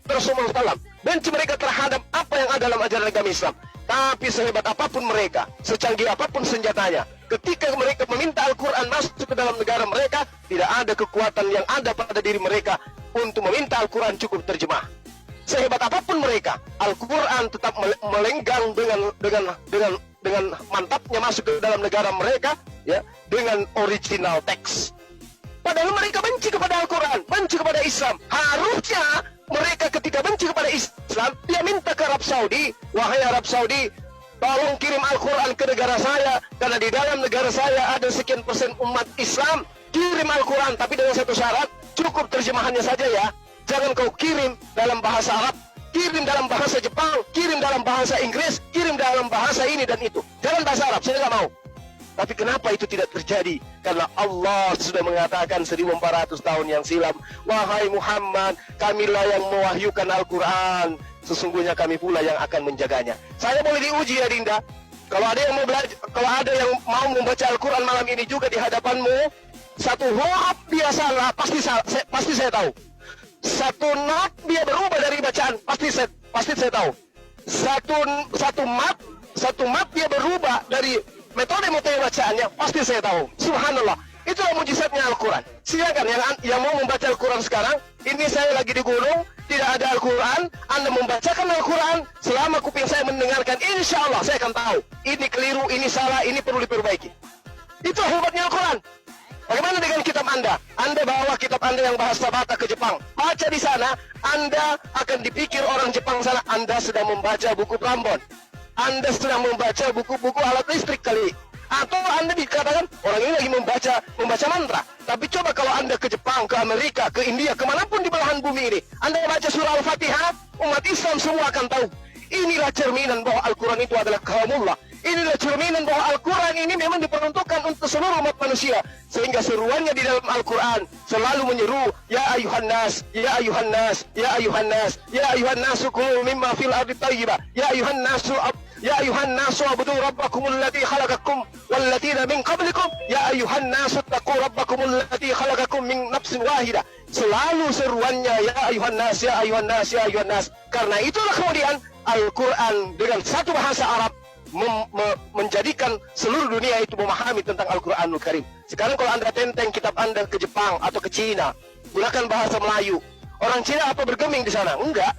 Rasulullah SAW. Benci mereka terhadap apa yang ada dalam ajaran agama Islam. Tapi sehebat apapun mereka, secanggih apapun senjatanya, ketika mereka meminta Al-Quran masuk ke dalam negara mereka, tidak ada kekuatan yang ada pada diri mereka untuk meminta Al-Quran cukup terjemah. Sehebat apapun mereka, Al-Quran tetap melenggang dengan mantapnya masuk ke dalam negara mereka, ya, dengan original teks. Padahal mereka benci kepada Al-Quran, benci kepada Islam. Harusnya mereka ketika benci kepada Islam, dia minta ke Arab Saudi, wahai Arab Saudi, tolong kirim Al-Quran ke negara saya, karena di dalam negara saya ada sekian persen umat Islam. Kirim Al-Quran, tapi dengan satu syarat, cukup terjemahannya saja ya. Jangan kau kirim dalam bahasa Arab, kirim dalam bahasa Jepang, kirim dalam bahasa Inggris, kirim dalam bahasa ini dan itu. Jangan bahasa Arab, saya nggak mau. Tapi kenapa itu tidak terjadi? Karena Allah sudah mengatakan 1400 tahun yang silam, wahai Muhammad, kamilah yang mewahyukan Al-Quran, sesungguhnya kami pula yang akan menjaganya. Saya boleh diuji ya Dinda. Kalau ada yang mau belajar, kalau ada yang mau membaca Al-Quran malam ini juga di hadapanmu, satu huruf dia salah, pasti saya tahu. Satu not dia berubah dari bacaan, pasti saya tahu. Satu mat dia berubah dari metode bacaannya, pasti saya tahu. Subhanallah, itulah mujizatnya Al-Quran. Silakan yang mau membaca Al-Quran sekarang, ini saya lagi di gunung, tidak ada Al-Quran, Anda membacakan Al-Quran, selama kuping saya mendengarkan, insya Allah saya akan tahu, ini keliru, ini salah, ini perlu diperbaiki. Itu hebatnya Al-Quran. Bagaimana dengan kitab Anda? Anda bawa kitab Anda yang bahasa Batak ke Jepang, baca di sana, Anda akan dipikir orang Jepang sana, Anda sedang membaca buku Prambon, Anda sedang membaca buku-buku alat listrik kali, atau Anda dikatakan orang ini lagi membaca mantra. Tapi coba kalau Anda ke Jepang, ke Amerika, ke India, kemanapun di belahan bumi ini, Anda baca surah Al-Fatihah, umat Islam semua akan tahu. Inilah cerminan bahwa Al-Quran itu adalah kalamullah. Inilah cerminan bahwa Al-Quran ini memang diperuntukkan untuk seluruh umat manusia. Sehingga seruannya di dalam Al-Quran selalu menyeru, Ya ayuhan nas, Ya ayuhan nas, Ya ayuhan nas, Ya ayuhan nasu kulu mimma fil ardi tayyibah, Ya ayuhan nasu abudu rabbakumul ladzi khalaqakum walladziina min qablikum, Ya ayuhan nasu taqu rabbakumul ladzi khalaqakum min nafsin wahidah. Selalu seruannya, Ya ayuhan nas, Ya ayuhan nas, Ya ayuhan nas. Karena itulah kemudian Al-Quran dengan satu bahasa Arab menjadikan seluruh dunia itu memahami tentang Al-Quranul Karim. Sekarang kalau Anda tenteng kitab Anda ke Jepang atau ke Cina, gunakan bahasa Melayu. Orang Cina apa bergeming di sana? Enggak.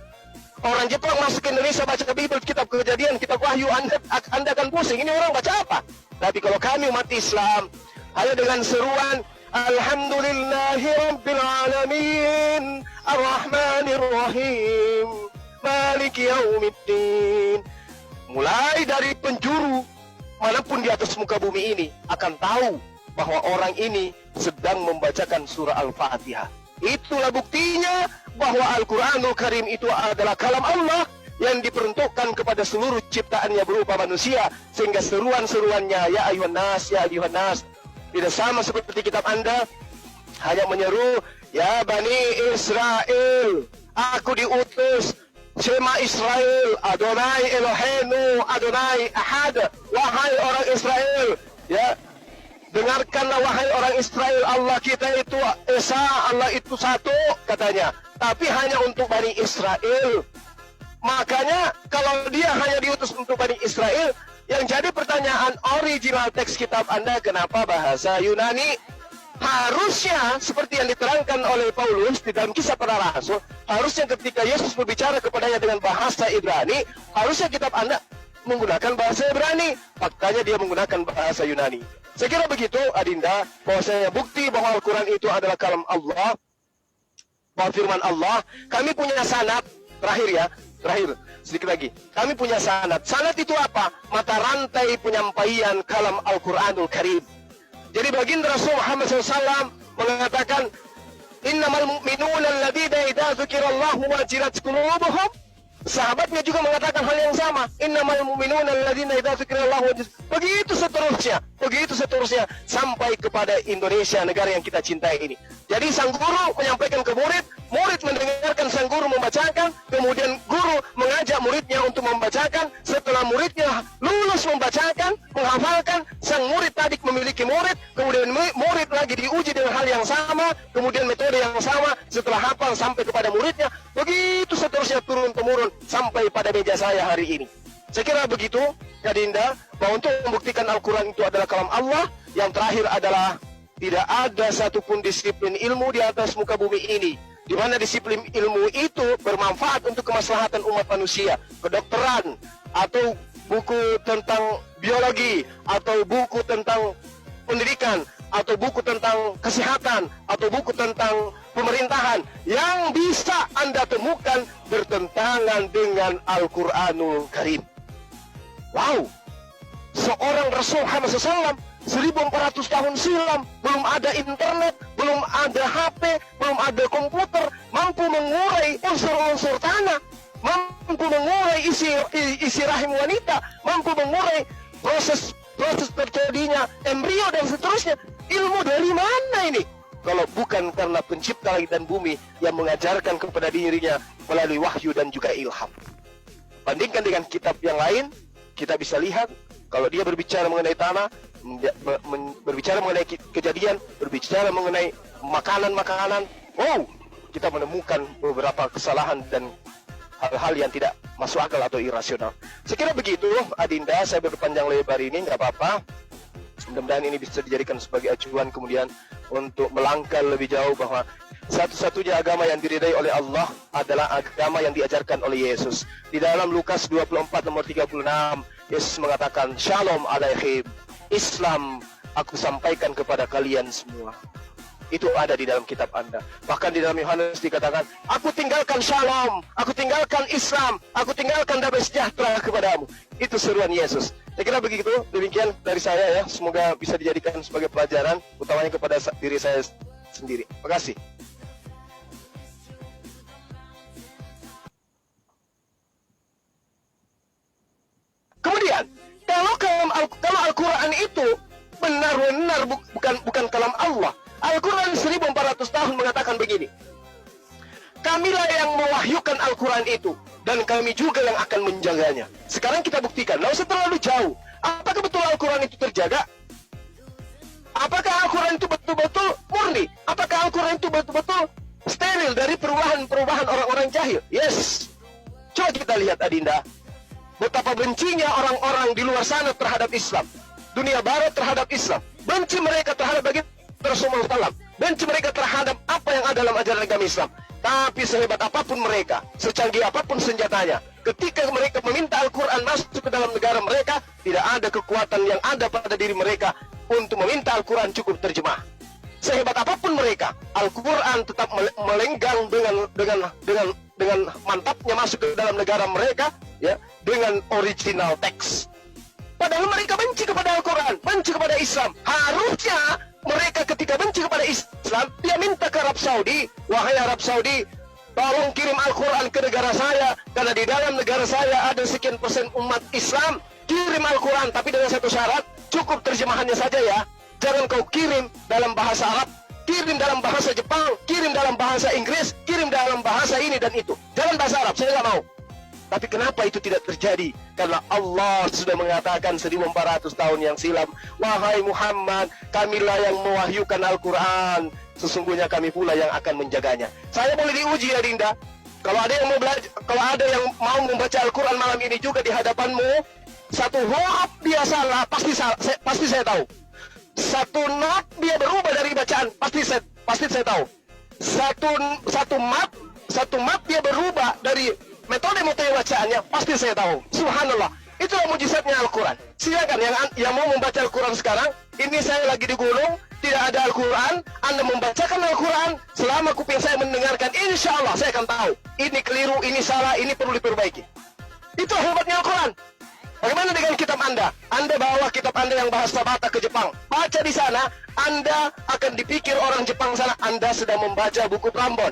Orang Jepang masuk ke Indonesia baca Bible, kitab Kejadian, kitab Wahyu, Anda akan pusing. Ini orang baca apa? Tapi kalau kami umat Islam, hanya dengan seruan Alhamdulillahi Rabbil Alamin Ar-Rahmanir Rahim Maliki Yaumiddin, mulai dari penjuru manapun di atas muka bumi ini akan tahu bahwa orang ini sedang membacakan surah Al-Fatihah. Itulah buktinya bahwa Al-Quranul Karim itu adalah kalam Allah yang diperuntukkan kepada seluruh ciptaannya berupa manusia, sehingga seruan-seruannya Ya ayuhan nas, Ya ayuhan nas tidak sama seperti kitab Anda hanya menyeru Ya Bani Israel, aku diutus, Shema Israel, Adonai Eloheinu, Adonai Ahad, wahai orang Israel, ya, Dengarkanlah wahai orang Israel, Allah kita itu Esa, Allah itu satu katanya, tapi hanya untuk Bani Israel. Makanya kalau dia hanya diutus untuk Bani Israel, yang jadi pertanyaan original teks kitab Anda, kenapa bahasa Yunani? Harusnya seperti yang diterangkan oleh Paulus di dalam Kisah Para Rasul, harusnya ketika Yesus berbicara kepadanya dengan bahasa Ibrani, harusnya kitab Anda menggunakan bahasa Ibrani. Faktanya dia menggunakan bahasa Yunani. Saya kira begitu, Adinda, bahwasanya bukti bahwa Al-Quran itu adalah kalam Allah, bahwa firman Allah. Kami punya sanad, terakhir, sedikit lagi. Kami punya sanad. Sanad itu apa? Mata rantai penyampaian kalam Al-Quranul Karim. Jadi baginda Rasul Muhammad SAW mengatakan, Innamal mu'minuna alladhina idza dzukirallahu wajilat qulubuhum. Sahabatnya juga mengatakan hal yang sama. Innamal mu'minuna alladzina idza dzukirallahu wajilat. Begitu seterusnya sampai kepada Indonesia, negara yang kita cintai ini. Jadi sang guru menyampaikan ke murid, murid mendengarkan sang guru membacakan, kemudian guru mengajak muridnya untuk membacakan. Setelah muridnya lulus membacakan, menghafalkan, sang murid tadi memiliki murid, kemudian murid lagi diuji dengan hal yang sama, kemudian metode yang sama, setelah hafal sampai kepada muridnya, begitu seterusnya turun-temurun sampai pada meja saya hari ini. Saya kira begitu, Adinda, bahwa untuk membuktikan Al-Quran itu adalah kalam Allah. Yang terakhir adalah tidak ada satupun disiplin ilmu di atas muka bumi ini di mana disiplin ilmu itu bermanfaat untuk kemaslahatan umat manusia. Kedokteran, atau buku tentang biologi, atau buku tentang pendidikan, atau buku tentang kesehatan, atau buku tentang pemerintahan yang bisa Anda temukan bertentangan dengan Al-Quranul Karim. Wow, seorang Rasul Muhammad SAW 1400 tahun silam, belum ada internet, belum ada HP, belum ada komputer, mampu mengurai unsur-unsur tanah, mampu mengurai isi rahim wanita, mampu mengurai proses terjadinya embrio dan seterusnya. Ilmu dari mana ini? Kalau bukan karena pencipta langit dan bumi yang mengajarkan kepada dirinya melalui wahyu dan juga ilham. Bandingkan dengan kitab yang lain, kita bisa lihat kalau dia berbicara mengenai tanah, berbicara mengenai kejadian, berbicara mengenai makanan-makanan, wow, kita menemukan beberapa kesalahan dan hal-hal yang tidak masuk akal atau irasional. Saya kira begitu, Adinda, saya berpanjang lebar ini, nggak apa-apa. Mudah-mudahan ini bisa dijadikan sebagai acuan kemudian untuk melangkah lebih jauh bahwa satu-satunya agama yang diridai oleh Allah adalah agama yang diajarkan oleh Yesus. Di dalam Lukas 24 nomor 36, Yesus mengatakan, Shalom alaihim, Islam aku sampaikan kepada kalian semua. Itu ada di dalam kitab Anda. Bahkan di dalam Yohanes dikatakan, aku tinggalkan shalom, aku tinggalkan Islam, aku tinggalkan damai sejahtera kepadamu. Itu seruan Yesus. Saya kira begitu, demikian dari saya ya. Semoga bisa dijadikan sebagai pelajaran, utamanya kepada diri saya sendiri. Terima kasih. Kemudian, kalau Al-Quran itu benar-benar bukan kalam Allah. Al-Quran 1400 tahun mengatakan begini, kamilah yang mewahyukan Al-Quran itu, dan kami juga yang akan menjaganya. Sekarang kita buktikan, nggak usah terlalu jauh. Apakah betul Al-Quran itu terjaga? Apakah Al-Quran itu betul-betul murni? Apakah Al-Quran itu betul-betul steril dari perubahan orang-orang jahil? Yes. Coba kita lihat, Adinda, betapa bencinya orang-orang di luar sana terhadap Islam, dunia barat terhadap Islam. Benci mereka terhadap baginda Rasulullah SAW, benci mereka terhadap apa yang ada dalam ajaran agama Islam. Tapi sehebat apapun mereka, secanggih apapun senjatanya, ketika mereka meminta Al-Quran masuk ke dalam negara mereka, tidak ada kekuatan yang ada pada diri mereka untuk meminta Al-Quran cukup terjemah. Sehebat apapun mereka, Al-Quran tetap melenggang dengan mantapnya masuk ke dalam negara mereka, ya, dengan original teks. Padahal mereka benci kepada Al-Quran, benci kepada Islam. Harusnya mereka ketika benci kepada Islam, dia minta ke Arab Saudi, wahai Arab Saudi, tolong kirim Al-Quran ke negara saya, karena di dalam negara saya ada sekian persen umat Islam. Kirim Al-Quran, tapi dengan satu syarat, cukup terjemahannya saja ya. Jangan kau kirim dalam bahasa Arab, kirim dalam bahasa Jepang, kirim dalam bahasa Inggris, kirim dalam bahasa ini dan itu. Jangan bahasa Arab, saya nggak mau. Tapi kenapa itu tidak terjadi? Karena Allah sudah mengatakan 1400 tahun yang silam, wahai Muhammad, kamilah yang mewahyukan Al-Quran, sesungguhnya kami pula yang akan menjaganya. Saya boleh diuji ya Dinda. Kalau ada yang mau belajar, kalau ada yang mau membaca Al-Quran malam ini juga di hadapanmu, satu huruf dia salah, pasti saya tahu. Satu not dia berubah dari bacaan, pasti saya tahu. Satu mat dia berubah dari metode bacaannya, pasti saya tahu. Subhanallah, itulah mujizatnya Al-Quran. Silakan yang mau membaca Al-Quran sekarang, ini saya lagi di gunung, tidak ada Al-Quran, Anda membacakan Al-Quran, selama kuping saya mendengarkan, insya Allah saya akan tahu, ini keliru, ini salah, ini perlu diperbaiki. Itu hebatnya Al-Quran. Bagaimana dengan kitab Anda? Anda bawa kitab Anda yang bahasa Batak ke Jepang, baca di sana, Anda akan dipikir orang Jepang sana, Anda sedang membaca buku Prambon,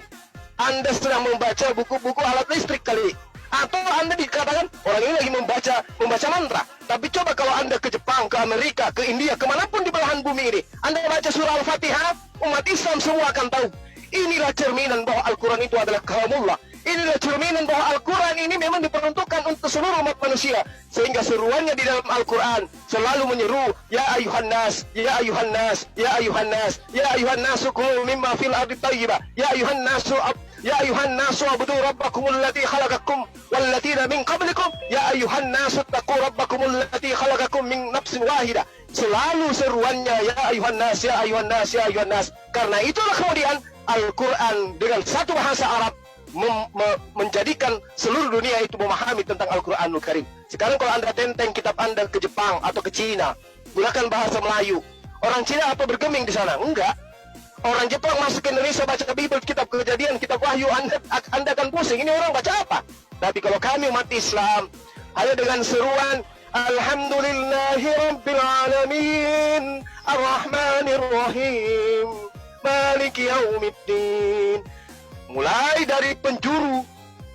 Anda sedang membaca buku-buku alat listrik kali, atau Anda dikatakan orang ini lagi membaca mantra. Tapi coba kalau Anda ke Jepang, ke Amerika, ke India, kemanapun di belahan bumi ini, Anda baca surah Al-Fatihah, umat Islam semua akan tahu. Inilah cerminan bahwa Al-Quran itu adalah kalamullah. Inilah cerminan bahwa Al-Quran ini memang diperuntukkan untuk seluruh umat manusia. Sehingga seruannya di dalam Al-Quran selalu menyeru, Ya ayuhan nas, Ya ayuhan nas, Ya ayuhan nas, Ya ayuhan nasu kulu mimma fil ardi tayyibah, Ya ayuhan nasu abudu rabbakumul ladzi khalaqakum walladziina min qablikum, Ya ayuhan nasu taqu rabbakumul ladzi khalaqakum min nafsin wahidah. Selalu seruannya, Ya ayuhan nas, Ya ayuhan nas, Ya ayuhan nas. Karena itulah kemudian Al-Quran dengan satu bahasa Arab menjadikan seluruh dunia itu memahami tentang Al-Quranul Karim. Sekarang kalau Anda tenteng kitab Anda ke Jepang atau ke Cina, gunakan bahasa Melayu. Orang Cina apa bergeming di sana? Enggak. Orang Jepang masuk ke Indonesia baca Bible, kitab Kejadian, kitab Wahyu, Anda akan pusing. Ini orang baca apa? Tapi kalau kami umat Islam, hanya dengan seruan Alhamdulillahi Rabbil Alamin Ar-Rahmanir Rahim Maliki Yaumiddin, mulai dari penjuru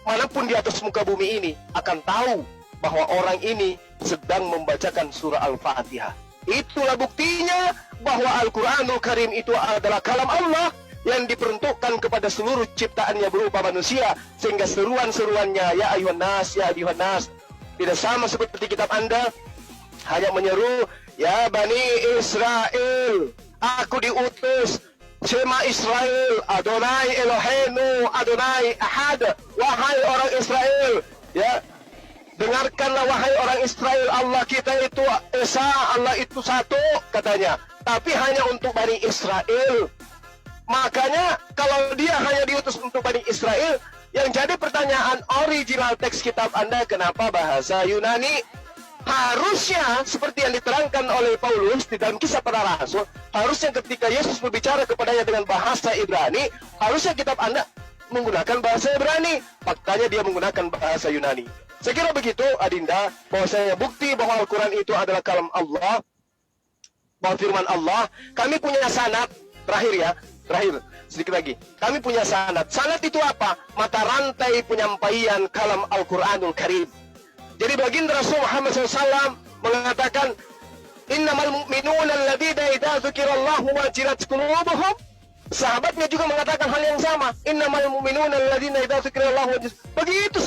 manapun di atas muka bumi ini akan tahu bahwa orang ini sedang membacakan surah Al-Fatihah. Itulah buktinya bahwa Al-Quranul Karim itu adalah kalam Allah yang diperuntukkan kepada seluruh ciptaannya berupa manusia, sehingga seruan-seruannya Ya ayuhan nas, Ya ayuhan nas tidak sama seperti kitab Anda, hanya menyeru Ya Bani Israel, aku diutus, Shema Israel, Adonai Eloheinu, Adonai Ahad. Wahai orang Israel, ya, dengarkanlah wahai orang Israel, Allah kita itu Esa, Allah itu satu, katanya. Tapi hanya untuk Bani Israel. Makanya kalau dia hanya diutus untuk Bani Israel, yang jadi pertanyaan original teks kitab Anda, kenapa bahasa Yunani? Harusnya seperti yang diterangkan oleh Paulus di dalam Kisah Para Rasul, harusnya ketika Yesus berbicara kepadanya dengan bahasa Ibrani, harusnya kitab Anda menggunakan bahasa Ibrani. Faktanya dia menggunakan bahasa Yunani. Saya kira begitu Adinda, bahwasanya bukti bahwa Al-Quran itu adalah kalam Allah, bahwa firman Allah. Kami punya sanad, terakhir sedikit lagi. Kami punya sanad. Sanad itu apa? Mata rantai penyampaian kalam Al-Quranul Karim. Jadi baginda Rasul Muhammad SAW mengatakan, Innamal mu'minuna alladhina idza dzukirallahu wajilat qulubuhum. Sahabatnya juga mengatakan hal yang sama. Innamal mu'minuna alladhina idza dzukirallahu wajilat. Begitu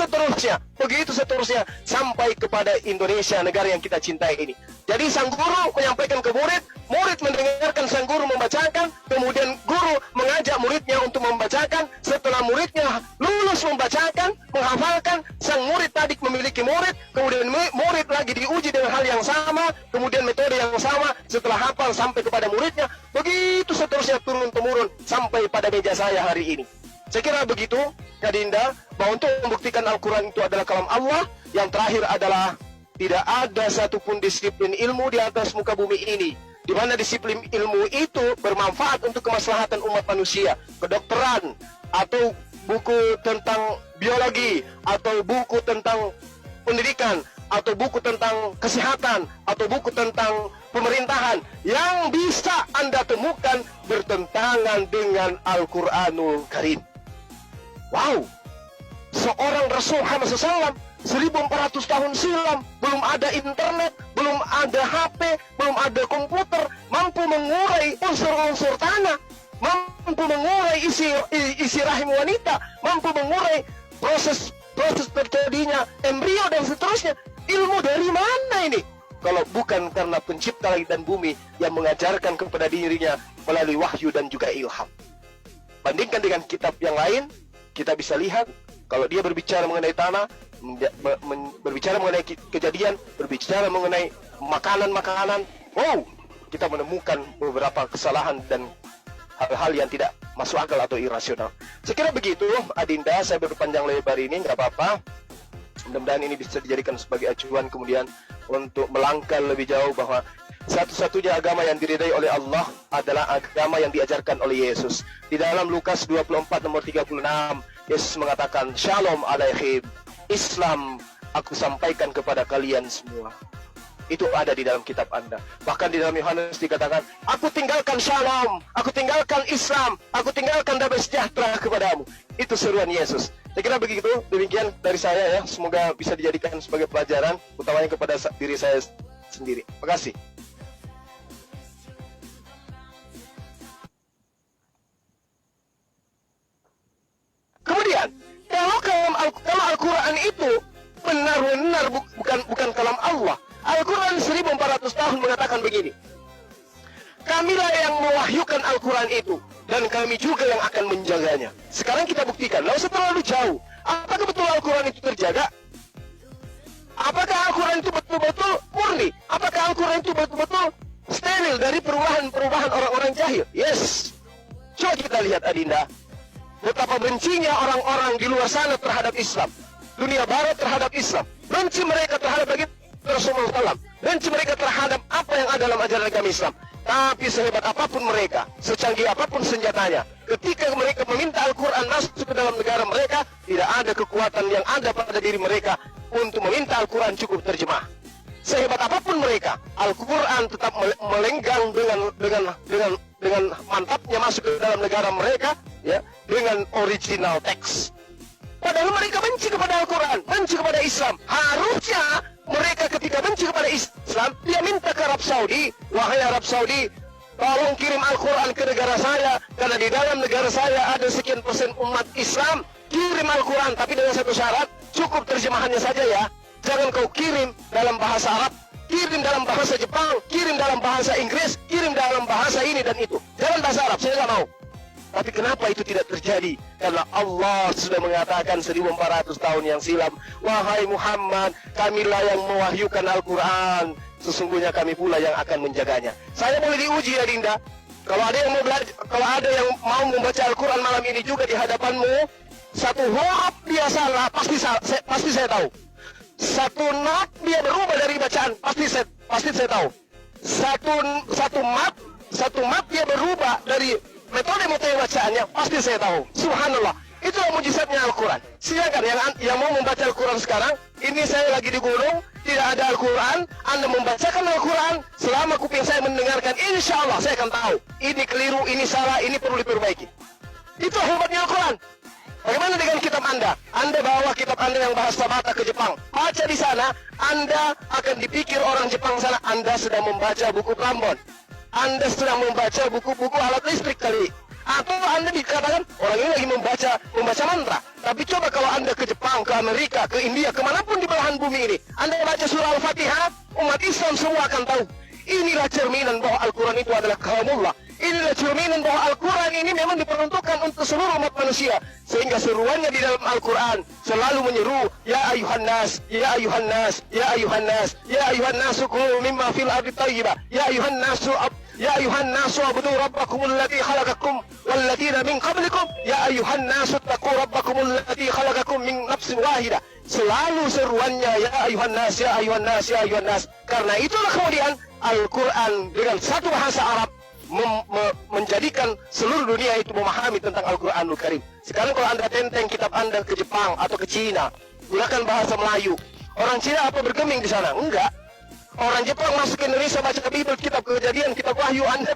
seterusnya sampai kepada Indonesia, negara yang kita cintai ini. Jadi sang guru menyampaikan ke murid, murid mendengarkan sang guru membacakan, kemudian guru mengajak muridnya untuk membacakan. Setelah muridnya lulus membacakan, menghafalkan, sang murid tadi memiliki murid, kemudian murid lagi diuji dengan hal yang sama, kemudian metode yang sama, setelah hafal sampai kepada muridnya, begitu seterusnya turun-temurun sampai pada meja saya hari ini. Saya kira begitu, Kak Dinda, bahwa untuk membuktikan Al-Quran itu adalah kalam Allah. Yang terakhir adalah tidak ada satupun disiplin ilmu di atas muka bumi ini di mana disiplin ilmu itu bermanfaat untuk kemaslahatan umat manusia. Kedokteran, atau buku tentang biologi, atau buku tentang pendidikan, atau buku tentang kesehatan, atau buku tentang pemerintahan yang bisa Anda temukan bertentangan dengan Al-Quranul Karim. Wow, seorang Rasul Muhammad SAW 1400 tahun silam, belum ada internet, belum ada HP, belum ada komputer, mampu mengurai unsur-unsur tanah, mampu mengurai isi rahim wanita, mampu mengurai proses proses terjadinya embrio dan seterusnya. Ilmu dari mana ini? Kalau bukan karena pencipta langit dan bumi yang mengajarkan kepada dirinya melalui wahyu dan juga ilham. Bandingkan dengan kitab yang lain, kita bisa lihat kalau dia berbicara mengenai tanah, berbicara mengenai kejadian, berbicara mengenai makanan-makanan, wow, kita menemukan beberapa kesalahan dan hal-hal yang tidak masuk akal atau irasional. Sekira begitu, Adinda, saya berpanjang lebar ini, nggak apa-apa. Mudah-mudahan ini bisa dijadikan sebagai acuan kemudian untuk melangkah lebih jauh bahwa satu-satunya agama yang diridai oleh Allah adalah agama yang diajarkan oleh Yesus. Di dalam Lukas 24 nomor 36, Yesus mengatakan, Shalom alaihim, Islam aku sampaikan kepada kalian semua. Itu ada di dalam kitab Anda. Bahkan di dalam Yohanes dikatakan, aku tinggalkan shalom, aku tinggalkan Islam, aku tinggalkan damai sejahtera kepadamu. Itu seruan Yesus. Saya kira begitu, demikian dari saya ya. Semoga bisa dijadikan sebagai pelajaran, utamanya kepada diri saya sendiri. Terima kasih. Kemudian, kalau Al-Quran itu benar-benar bukan kalam Allah. Al-Quran 1400 tahun mengatakan begini. Kamilah yang mewahyukan Al-Quran itu, dan kami juga yang akan menjaganya. Sekarang kita buktikan, nggak usah terlalu jauh. Apakah betul Al-Quran itu terjaga? Apakah Al-Quran itu betul-betul murni? Apakah Al-Quran itu betul-betul steril dari perubahan orang-orang jahil? Yes. Coba kita lihat, Adinda, betapa bencinya orang-orang di luar sana terhadap Islam, dunia barat terhadap Islam. Benci mereka terhadap Rasulullah SAW, benci mereka terhadap apa yang ada dalam ajaran agama Islam. Tapi sehebat apapun mereka, secanggih apapun senjatanya, ketika mereka meminta Al-Quran masuk ke dalam negara mereka, tidak ada kekuatan yang ada pada diri mereka untuk meminta Al-Quran cukup terjemah. Sehebat apapun mereka, Al-Quran tetap melenggang dengan mantapnya masuk ke dalam negara mereka, ya, dengan original teks. Padahal mereka benci kepada Al-Quran, benci kepada Islam. Harusnya mereka ketika benci kepada Islam, dia minta ke Arab Saudi, wahai Arab Saudi, tolong kirim Al-Quran ke negara saya, karena di dalam negara saya ada sekian persen umat Islam. Kirim Al-Quran, tapi dengan satu syarat, cukup terjemahannya saja ya. Jangan kau kirim dalam bahasa Arab, kirim dalam bahasa Jepang, kirim dalam bahasa Inggris, kirim dalam bahasa ini dan itu. Jangan bahasa Arab, saya nggak mau. Tapi kenapa itu tidak terjadi? Karena Allah sudah mengatakan 1400 tahun yang silam, wahai Muhammad, kamilah yang mewahyukan Al-Quran, sesungguhnya kami pula yang akan menjaganya. Saya boleh diuji ya Dinda. Kalau ada yang mau belajar, kalau ada yang mau membaca Al-Quran malam ini juga di hadapanmu, satu huruf dia salah, pasti saya tahu. Satu not dia berubah dari bacaan, pasti saya tahu. Satu mat dia berubah dari metode bacaannya, pasti saya tahu. Subhanallah, itulah mujizatnya Al-Quran. Silakan yang mau membaca Al-Quran sekarang, ini saya lagi di gunung, tidak ada Al-Quran, Anda membacakan Al-Quran, selama kuping saya mendengarkan, insya Allah saya akan tahu, ini keliru, ini salah, ini perlu diperbaiki. Itu hebatnya Al-Quran. Bagaimana dengan kitab Anda? Anda bawa kitab Anda yang bahasa Batak ke Jepang, baca di sana, Anda akan dipikir orang Jepang sana, Anda sedang membaca buku Prambon. Anda sedang membaca buku-buku alat listrik kali. Atau Anda dikatakan orang ini lagi membaca mantra. Tapi coba kalau Anda ke Jepang, ke Amerika, ke India, kemanapun di belahan bumi ini, Anda baca surah Al-Fatihah, umat Islam semua akan tahu. Inilah cerminan bahwa Al-Quran itu adalah kalamullah. Inilah cerminan bahwa Al-Quran ini memang diperuntukkan untuk seluruh umat manusia. Sehingga seruannya di dalam Al-Quran selalu menyeru, Ya ayuhan nas, Ya ayuhan nas, Ya ayuhan nas, Ya ayuhan nasu kulu mimma fil ardi tayyibah, Ya ayuhan nasu Ya ayuhan nasu abudu rabbakumul ladzi khalaqakum walladzina min qablikum ya ayuhan nasu taqu rabbakumul ladzi khalaqakum min nafsin wahidah. Selalu seruannya ya ayuhan nas, ya ayuhan nas, ya ayuhan nas. Karena itulah kemudian Al-Quran dengan satu bahasa Arab menjadikan seluruh dunia itu memahami tentang Al-Quranul Karim. Sekarang kalau Anda tenteng kitab Anda ke Jepang atau ke Cina, gunakan bahasa Melayu. Orang Cina apa bergeming di sana? Enggak. Orang Jepang masuk ke Indonesia baca Bible, kitab Kejadian, kitab Wahyu, Anda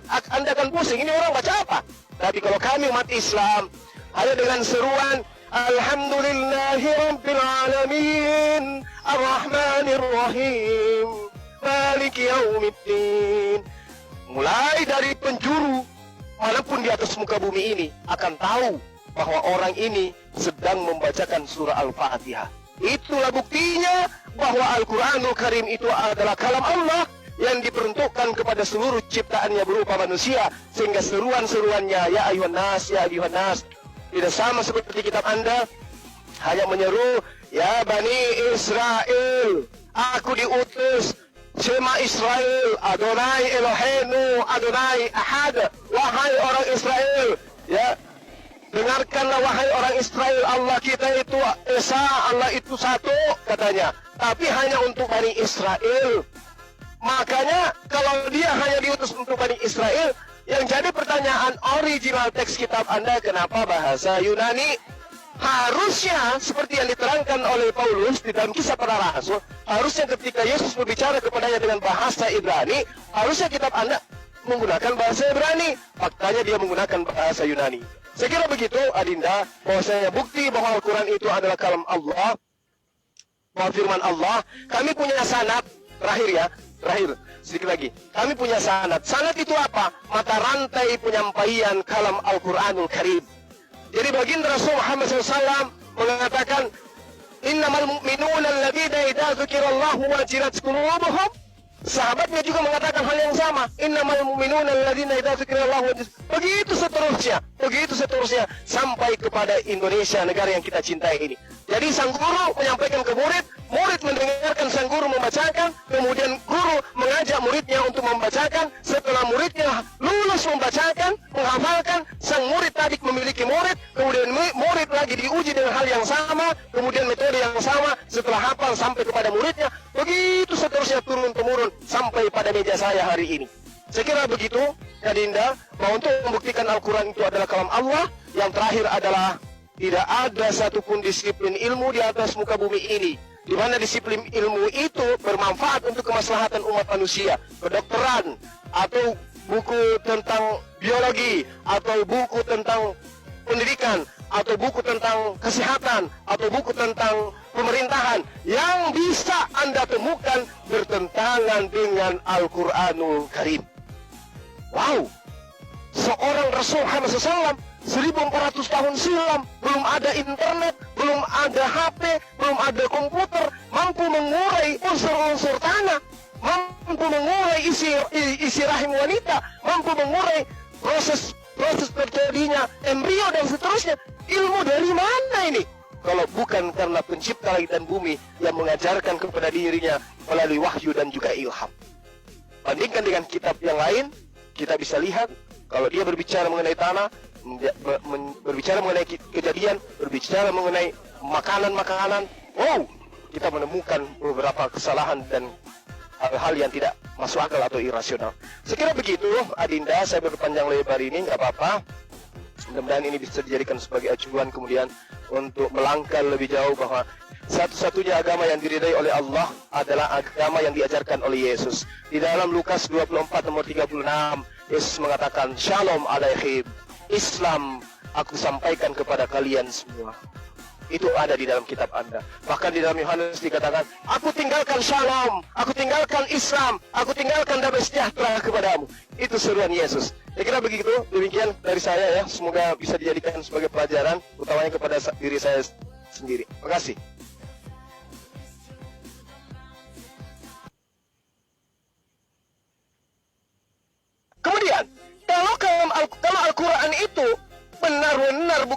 akan pusing. Ini orang baca apa? Tapi kalau kami umat Islam, hanya dengan seruan Alhamdulillahi Rabbil Alamin Ar-Rahmanir Rahim Maliki Yaumiddin. Mulai dari penjuru manapun di atas muka bumi ini akan tahu bahwa orang ini sedang membacakan surah Al-Fatihah. Itulah buktinya bahwa Al-Quranul Karim itu adalah kalam Allah yang diperuntukkan kepada seluruh ciptaannya berupa manusia, sehingga seruan-seruannya ya ayuhan nas, ya ayuhan nas, tidak sama seperti kitab Anda hanya menyeru ya Bani Israel, aku diutus, Shema Israel, Adonai Eloheinu, Adonai Ahad, wahai orang Israel, ya dengarkanlah wahai orang Israel, Allah kita itu Esa, Allah itu satu katanya, tapi hanya untuk Bani Israel. Makanya kalau dia hanya diutus untuk Bani Israel, yang jadi pertanyaan original teks kitab Anda, kenapa bahasa Yunani? Harusnya seperti yang diterangkan oleh Paulus di dalam Kisah Para Rasul, harusnya ketika Yesus berbicara kepadanya dengan bahasa Ibrani, harusnya kitab Anda menggunakan bahasa Ibrani. Faktanya dia menggunakan bahasa Yunani. Saya kira begitu, Adinda, bahwasanya bukti bahwa Al-Quran itu adalah kalam Allah, bahwa firman Allah. Kami punya sanad, terakhir, sedikit lagi. Kami punya sanad. Sanad itu apa? Mata rantai penyampaian kalam Al-Quranul Karim. Jadi baginda Rasul Muhammad SAW mengatakan, innamal mu'minuna alladhina idza dzukirallahu wajilat qulubuhum. Sahabatnya juga mengatakan hal yang sama, innamal mu'minuna alladhina idza dzukirallahu wajilat. Begitu seterusnya sampai kepada Indonesia, negara yang kita cintai ini. Jadi sang guru menyampaikan ke murid, murid mendengarkan sang guru membacakan, kemudian guru mengajak muridnya untuk membacakan. Setelah muridnya lulus membacakan, menghafalkan, sang murid tadi memiliki murid, kemudian murid lagi diuji dengan hal yang sama, kemudian metode yang sama, setelah hafal sampai kepada muridnya, begitu seterusnya turun-temurun sampai pada meja saya hari ini. Saya kira begitu, Adinda, bahwa untuk membuktikan Al-Quran itu adalah kalam Allah. Yang terakhir adalah tidak ada satupun disiplin ilmu di atas muka bumi ini di mana disiplin ilmu itu bermanfaat untuk kemaslahatan umat manusia. Kedokteran, atau buku tentang biologi, atau buku tentang pendidikan, atau buku tentang kesehatan, atau buku tentang pemerintahan yang bisa Anda temukan bertentangan dengan Al-Quranul Karim. Wow, seorang Rasul Muhammad SAW 1400 tahun silam, belum ada internet, belum ada HP, belum ada komputer, mampu mengurai unsur-unsur tanah, mampu mengurai isi rahim wanita, mampu mengurai proses terjadinya embrio dan seterusnya. Ilmu dari mana ini? Kalau bukan karena pencipta langit dan bumi yang mengajarkan kepada dirinya melalui wahyu dan juga ilham. Bandingkan dengan kitab yang lain, kita bisa lihat kalau dia berbicara mengenai tanah, berbicara mengenai kejadian, berbicara mengenai makanan-makanan, wow, kita menemukan beberapa kesalahan dan hal-hal yang tidak masuk akal atau irasional. Sekira begitu, Adinda, saya berpanjang lebar ini, nggak apa-apa. Mudah-mudahan ini bisa dijadikan sebagai acuan kemudian untuk melangkah lebih jauh bahwa satu-satunya agama yang diridai oleh Allah adalah agama yang diajarkan oleh Yesus. Di dalam Lukas 24 nomor 36, Yesus mengatakan, Shalom alaihim, Islam aku sampaikan kepada kalian semua. Itu ada di dalam kitab Anda. Bahkan di dalam Yohanes dikatakan, aku tinggalkan shalom, aku tinggalkan Islam, aku tinggalkan damai sejahtera kepadamu. Itu seruan Yesus. Saya kira begitu, demikian dari saya ya. Semoga bisa dijadikan sebagai pelajaran, utamanya kepada diri saya sendiri. Terima kasih. Kemudian, kalau Al-Quran itu benar-benar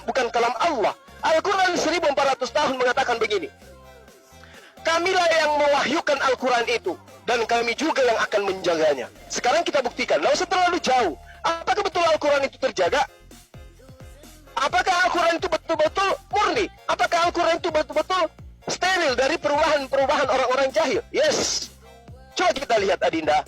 bukan kalam Allah. Al-Quran 1400 tahun mengatakan begini, kamilah yang mewahyukan Al-Quran itu, dan kami juga yang akan menjaganya. Sekarang kita buktikan, lalu terlalu jauh. Apakah betul Al-Quran itu terjaga? Apakah Al-Quran itu betul-betul murni? Apakah Al-Quran itu betul-betul steril dari perubahan orang-orang jahil? Yes. Coba kita lihat, Adinda,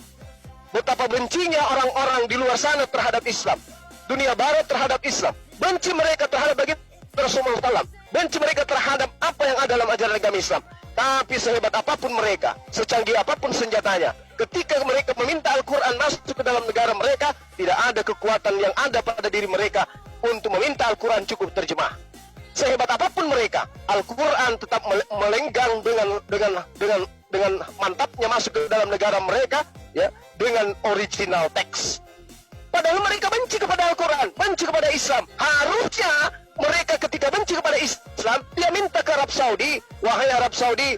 betapa bencinya orang-orang di luar sana terhadap Islam. Dunia barat terhadap Islam. Benci mereka terhadap baginda Rasulullah SAW. Benci mereka terhadap apa yang ada dalam ajaran agama Islam. Tapi sehebat apapun mereka, secanggih apapun senjatanya, ketika mereka meminta Al-Quran masuk ke dalam negara mereka, tidak ada kekuatan yang ada pada diri mereka untuk meminta Al-Quran cukup terjemah. Sehebat apapun mereka, Al-Quran tetap melenggang dengan mantapnya masuk ke dalam negara mereka, ya, dengan original teks. Padahal mereka benci kepada Al-Quran, benci kepada Islam. Harusnya mereka ketika benci kepada Islam, dia minta ke Arab Saudi, wahai Arab Saudi,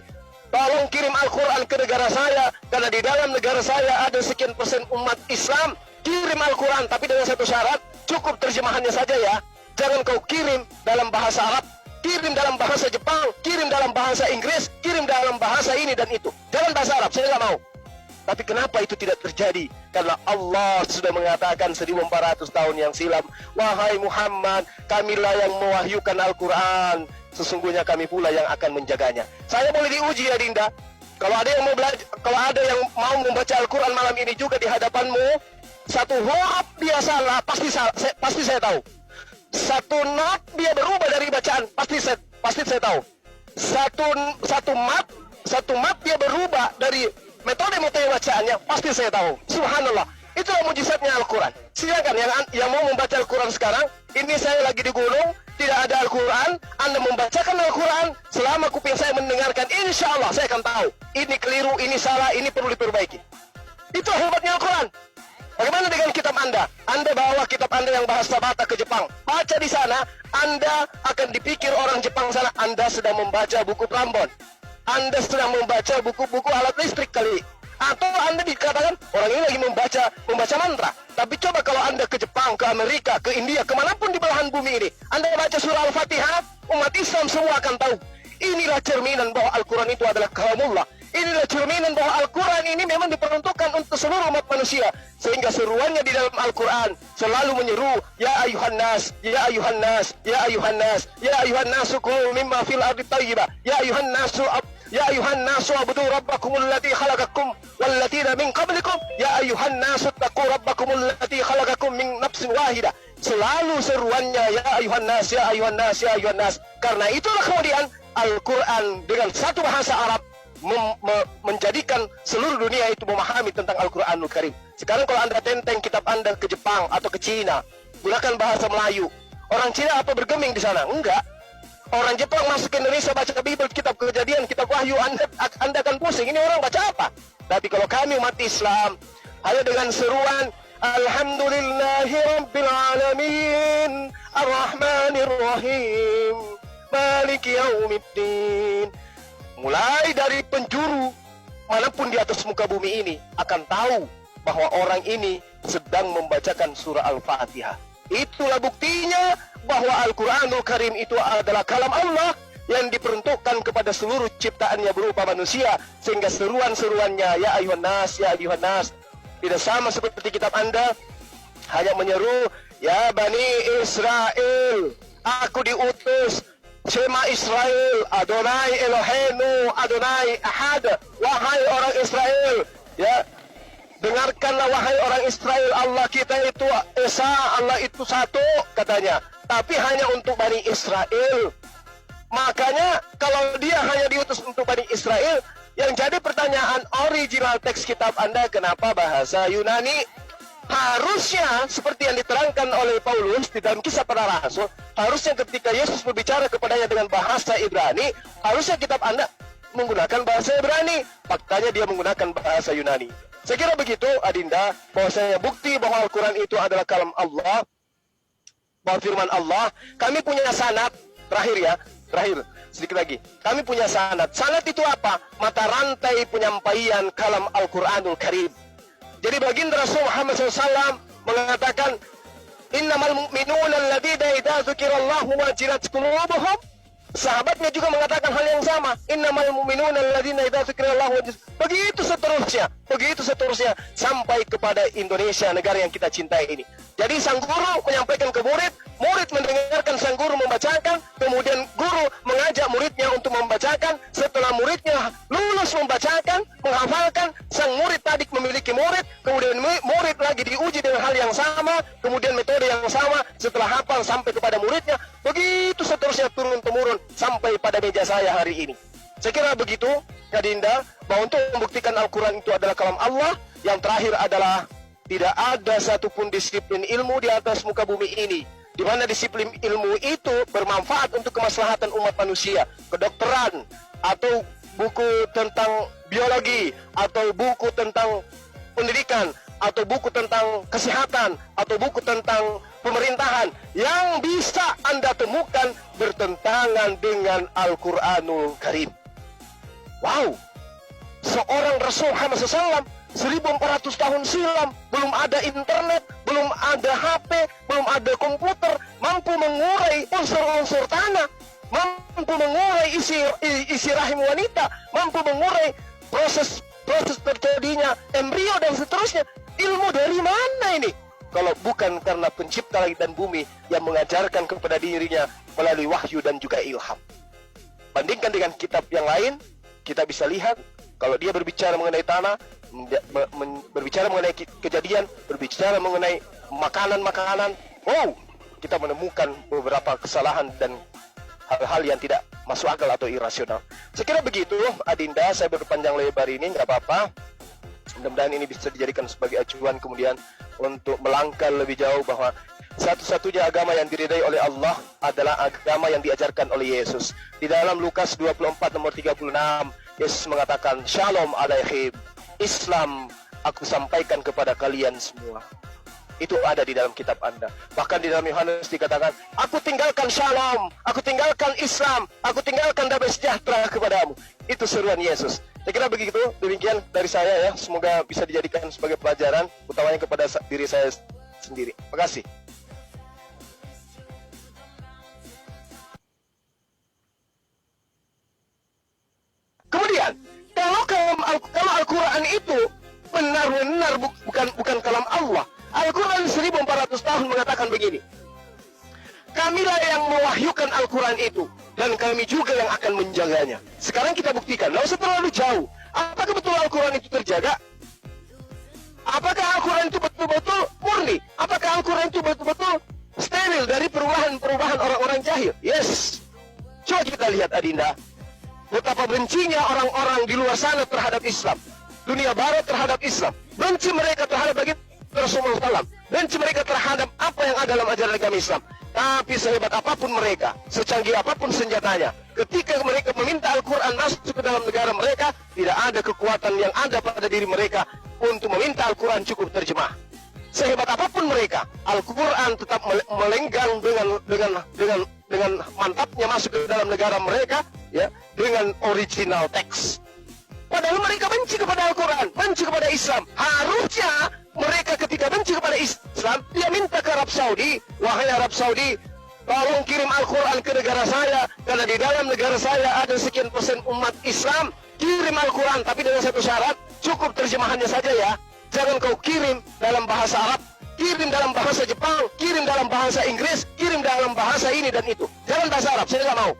tolong kirim Al-Quran ke negara saya, karena di dalam negara saya ada sekian persen umat Islam. Kirim Al-Quran, tapi dengan satu syarat, cukup terjemahannya saja ya. Jangan kau kirim dalam bahasa Arab, kirim dalam bahasa Jepang, kirim dalam bahasa Inggris, kirim dalam bahasa ini dan itu. Jangan bahasa Arab, saya nggak mau. Tapi kenapa itu tidak terjadi? Karena Allah sudah mengatakan 1400 tahun yang silam, wahai Muhammad, kamilah yang mewahyukan Al-Quran, sesungguhnya kami pula yang akan menjaganya. Saya boleh diuji ya Dinda. Kalau ada yang mau belajar, kalau ada yang mau membaca Al-Quran malam ini juga di hadapanmu, satu huruf dia salah, pasti saya tahu. Satu not dia berubah dari bacaan, pasti saya tahu. Satu mat dia berubah dari metode bacaannya, pasti saya tahu. Subhanallah, itulah mujizatnya Al-Quran. Silakan yang mau membaca Al-Quran sekarang, ini saya lagi di gunung, tidak ada Al-Quran, Anda membacakan Al-Quran, selama kuping saya mendengarkan, insya Allah saya akan tahu, ini keliru, ini salah, ini perlu diperbaiki. Itu hebatnya Al-Quran. Bagaimana dengan kitab Anda? Anda bawa kitab Anda yang bahasa Batak ke Jepang, baca di sana, Anda akan dipikir orang Jepang sana, Anda sedang membaca buku Prambon, Anda sedang membaca buku-buku alat listrik kali, atau Anda dikatakan orang ini lagi membaca mantra. Tapi coba kalau Anda ke Jepang, ke Amerika, ke India, kemanapun di belahan bumi ini, Anda baca surah Al-Fatihah, umat Islam semua akan tahu. Inilah cerminan bahwa Al-Quran itu adalah kalamullah. Inilah cerminan bahwa Al-Quran ini memang diperuntukkan untuk seluruh umat manusia. Sehingga seruannya di dalam Al-Quran selalu menyeru, Ya ayuhan nas, Ya ayuhan nas, Ya ayuhan nas, Ya ayuhan nasu kulu mimma fil ardi tayyibah, Ya ayuhan nasu abdu rabbakumul ladzi khalaqakum walladziina min qablikum, Ya ayuhan nasu taqu rabbakumul ladzi khalaqakum min nafsin wahidah. Selalu seruannya, Ya ayuhan nas, Ya ayuhan nas, Ya ayuhan nas. Karena itulah kemudian Al-Quran dengan satu bahasa Arab menjadikan seluruh dunia itu memahami tentang Al-Quranul Karim. Sekarang kalau Anda tenteng kitab Anda ke Jepang atau ke Cina, gunakan bahasa Melayu. Orang Cina apa bergeming di sana? Enggak. Orang Jepang masuk ke Indonesia baca Bible, kitab Kejadian, kitab Wahyu, Anda akan pusing. Ini orang baca apa? Tapi kalau kami umat Islam, hanya dengan seruan Alhamdulillahi Rabbil Alamin Ar-Rahmanir Rahim Maliki Yaumiddin, mulai dari penjuru manapun di atas muka bumi ini akan tahu bahwa orang ini sedang membacakan surah Al-Fatihah. Itulah buktinya bahwa Al-Quranul Karim itu adalah kalam Allah yang diperuntukkan kepada seluruh ciptaannya berupa manusia, sehingga seruan-seruannya Ya ayuhan nas, Ya ayuhan nas tidak sama seperti kitab Anda, hanya menyeru Ya Bani Israel, aku diutus, Shema Israel, Adonai Eloheinu, Adonai Ahad, wahai orang Israel, ya, dengarkanlah wahai orang Israel, Allah kita itu Esa, Allah itu satu, katanya. Tapi hanya untuk Bani Israel. Makanya kalau dia hanya diutus untuk Bani Israel, yang jadi pertanyaan original teks kitab Anda, kenapa bahasa Yunani? Harusnya seperti yang diterangkan oleh Paulus di dalam Kisah Para Rasul, harusnya ketika Yesus berbicara kepadanya dengan bahasa Ibrani, harusnya kitab Anda menggunakan bahasa Ibrani. Faktanya dia menggunakan bahasa Yunani. Saya kira begitu Adinda, bahwasanya bukti bahwa Al-Quran itu adalah kalam Allah, bahwa firman Allah. Kami punya sanad, terakhir sedikit lagi. Kami punya sanad. Sanad itu apa? Mata rantai penyampaian kalam Al-Quranul Karim. Jadi baginda Rasul Muhammad SAW mengatakan, Innamal mu'minuna alladhina idza dzukirallahu wajilat qulubuhum. Sahabatnya juga mengatakan hal yang sama. Innamal mu'minuna alladhina idza dzukirallahu wajilat. Begitu seterusnya sampai kepada Indonesia, negara yang kita cintai ini. Jadi sang guru menyampaikan ke murid, murid mendengarkan sang guru membacakan, kemudian guru mengajak muridnya untuk membacakan. Setelah muridnya lulus membacakan, menghafalkan, sang murid tadi memiliki murid, kemudian murid lagi diuji dengan hal yang sama, kemudian metode yang sama, setelah hafal sampai kepada muridnya, begitu seterusnya turun-temurun sampai pada meja saya hari ini. Saya kira begitu, Kak Dinda, bahwa untuk membuktikan Al-Quran itu adalah kalam Allah. Yang terakhir adalah tidak ada satupun disiplin ilmu di atas muka bumi ini di mana disiplin ilmu itu bermanfaat untuk kemaslahatan umat manusia. Kedokteran, atau buku tentang biologi, atau buku tentang pendidikan, atau buku tentang kesehatan, atau buku tentang pemerintahan yang bisa Anda temukan bertentangan dengan Al-Quranul Karim. Wow, seorang Rasul Muhammad SAW 1400 tahun silam, belum ada internet, belum ada HP, belum ada komputer, mampu mengurai unsur-unsur tanah, mampu mengurai isi rahim wanita, mampu mengurai proses terjadinya embrio dan seterusnya. Ilmu dari mana ini? Kalau bukan karena pencipta langit dan bumi yang mengajarkan kepada dirinya melalui wahyu dan juga ilham. Bandingkan dengan kitab yang lain, kita bisa lihat kalau dia berbicara mengenai tanah, berbicara mengenai kejadian, berbicara mengenai makanan-makanan, wow, kita menemukan beberapa kesalahan dan hal-hal yang tidak masuk akal atau irasional. Sekira begitu, Adinda, saya berpanjang lebar ini, nggak apa-apa. Mudah-mudahan ini bisa dijadikan sebagai acuan kemudian untuk melangkah lebih jauh bahwa satu-satunya agama yang diridai oleh Allah adalah agama yang diajarkan oleh Yesus. Di dalam Lukas 24 nomor 36, Yesus mengatakan, Shalom alaihim, Islam aku sampaikan kepada kalian semua. Itu ada di dalam kitab Anda. Bahkan di dalam Yohanes dikatakan, aku tinggalkan shalom, aku tinggalkan Islam, aku tinggalkan damai sejahtera kepadamu. Itu seruan Yesus. Saya kira begitu, demikian dari saya ya. Semoga bisa dijadikan sebagai pelajaran, utamanya kepada diri saya sendiri. Terima kasih. Kemudian, kalau Al-Quran itu benar-benar bukan kalam Allah. Al-Quran 1400 tahun mengatakan begini. Kamilah yang mewahyukan Al-Quran itu, dan kami juga yang akan menjaganya. Sekarang kita buktikan, tidak usah terlalu jauh. Apakah betul Al-Quran itu terjaga? Apakah Al-Quran itu betul-betul murni? Apakah Al-Quran itu betul-betul steril dari perubahan orang-orang jahil? Yes. Coba kita lihat, Adinda, betapa bencinya orang-orang di luar sana terhadap Islam. Dunia barat terhadap Islam. Benci mereka terhadap baginda Rasulullah SAW. Benci mereka terhadap apa yang ada dalam ajaran agama Islam. Tapi sehebat apapun mereka, secanggih apapun senjatanya, ketika mereka meminta Al-Quran masuk ke dalam negara mereka, tidak ada kekuatan yang ada pada diri mereka untuk meminta Al-Quran cukup terjemah. Sehebat apapun mereka, Al-Quran tetap melenggang dengan mantapnya masuk ke dalam negara mereka, ya, dengan original teks. Padahal mereka benci kepada Al-Quran, benci kepada Islam. Harusnya mereka ketika benci kepada Islam, dia minta ke Arab Saudi, wahai Arab Saudi, tolong kirim Al-Quran ke negara saya, karena di dalam negara saya ada sekian persen umat Islam. Kirim Al-Quran, tapi dengan satu syarat, cukup terjemahannya saja ya. Jangan kau kirim dalam bahasa Arab, kirim dalam bahasa Jepang, kirim dalam bahasa Inggris, kirim dalam bahasa ini dan itu. Jangan bahasa Arab, saya nggak mau.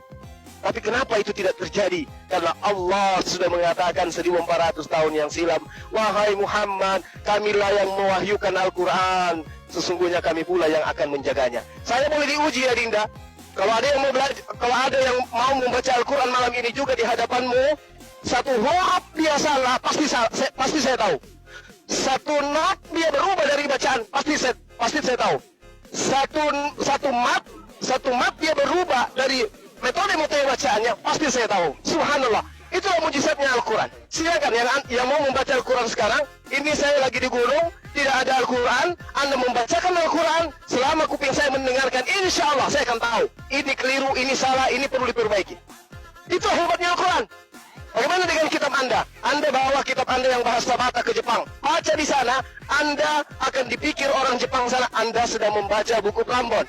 Tapi kenapa itu tidak terjadi? Karena Allah sudah mengatakan 1400 tahun yang silam, wahai Muhammad, kamilah yang mewahyukan Al-Quran, sesungguhnya kami pula yang akan menjaganya. Saya boleh diuji ya Dinda. Kalau ada yang mau belajar, kalau ada yang mau membaca Al-Quran malam ini juga di hadapanmu, satu huruf dia salah, pasti saya tahu. Satu not dia berubah dari bacaan, pasti saya tahu. Satu mat dia berubah dari metode bacaannya, pasti saya tahu. Subhanallah, itulah mujizatnya Al-Quran. Silakan yang mau membaca Al-Quran sekarang, ini saya lagi di gunung, tidak ada Al-Quran, Anda membacakan Al-Quran, selama kuping saya mendengarkan, insya Allah saya akan tahu, ini keliru, ini salah, ini perlu diperbaiki. Itu hebatnya Al-Quran. Bagaimana dengan kitab Anda? Anda bawa kitab Anda yang bahasa Batak ke Jepang, baca di sana, Anda akan dipikir orang Jepang sana, Anda sedang membaca buku Prambon,